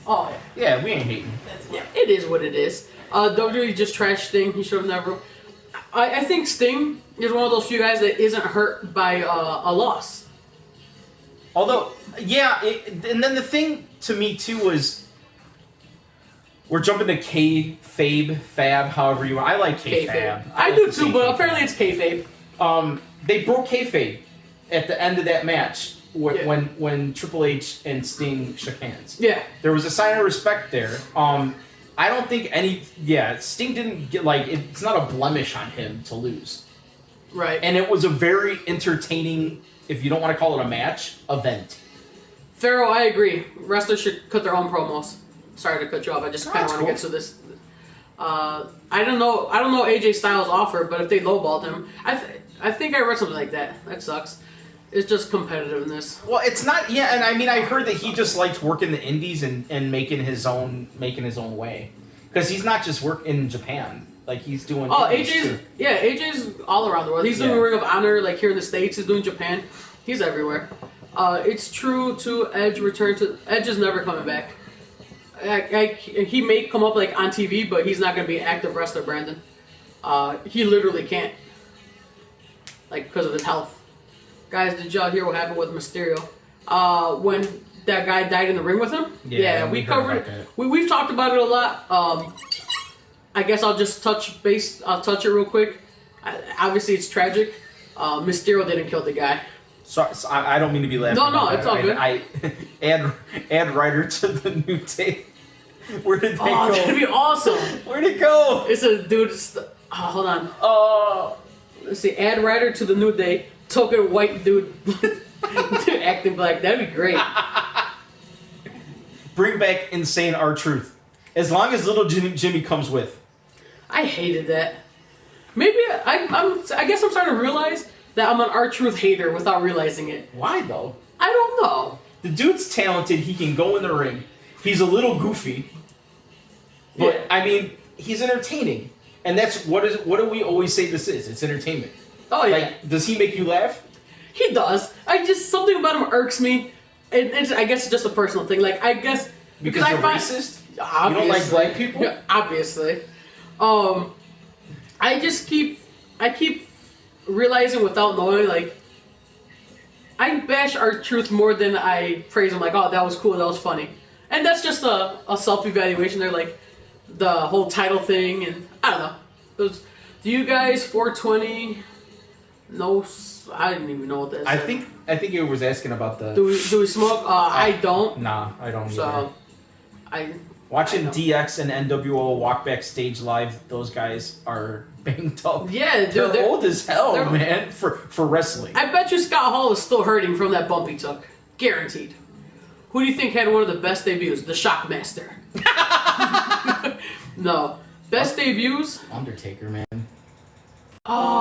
Oh, yeah, we ain't hating. Yeah, it is what it is. WWE just trashed Sting. He should have never... I think Sting is one of those few guys that isn't hurt by a loss. Although, and then the thing to me too was, we're jumping to K-Fab, however you want. I like K-Fab. I do too, but apparently it's kayfabe. They broke kayfabe at the end of that match Yeah. when Triple H and Sting shook hands. Yeah. There was a sign of respect there. I don't think Sting didn't get it's not a blemish on him to lose. Right. And it was a very entertaining, if you don't want to call it a match, event. Pharaoh, I agree. Wrestlers should cut their own promos. Sorry to cut you off. I just kind of want to get to this. I don't know AJ Styles' offer, but if they lowballed him, I think I read something like that. That sucks. It's just competitiveness. Well, it's not. Yeah, and I mean, I heard that he just likes working the indies and making his own way, because he's not just working in Japan. Like he's doing. Oh, indies AJ's too. AJ's all around the world. He's doing Ring of Honor like here in the States. He's doing Japan. He's everywhere. It's true to Edge return to Edge is never coming back. He may come up like on TV, but he's not going to be an active wrestler, Brandon. He literally can't, like because of his health. Guys, did y'all hear what happened with Mysterio? When that guy died in the ring with him? Yeah, we covered. We've talked about it a lot. I guess I'll just touch it real quick. Obviously, it's tragic. Mysterio didn't kill the guy. So I don't mean to be laughing. No, it's all good. I add Ryder to the New Day. Where did they go? It's gonna be awesome. Where'd it go? It's a dude. Hold on. Let's see. Add Ryder to the New Day. Token white dude acting black. That'd be great. Bring back insane R-Truth. As long as little Jimmy comes with. I hated that. Maybe I guess I'm starting to realize that I'm an R-Truth hater without realizing it. Why though? I don't know. The dude's talented. He can go in the ring. He's a little goofy. But Yeah. I mean, he's entertaining. And that's what do we always say this is? It's entertainment. Oh yeah. Like, does he make you laugh? He does. Something about him irks me. I guess it's just a personal thing. Like I guess Because I you're find, racist? Obviously. You don't like black people? Yeah, obviously. I keep realizing without knowing, like, I bash R-Truth more than I praise him. Like, oh, that was cool, that was funny. And that's just a self-evaluation. They're like, the whole title thing, and I don't know. Do you guys 420? No, I didn't even know what that is. I think it was asking about the. Do we smoke? I don't. Nah, I don't So, either. I Watching know. DX and NWO walk backstage live, those guys are banged up. Yeah, dude, they're old as hell, they're- man, for wrestling. I bet you Scott Hall is still hurting from that bump he took. Guaranteed. Who do you think had one of the best debuts? The Shockmaster. No. Best debuts? Undertaker, man. Oh.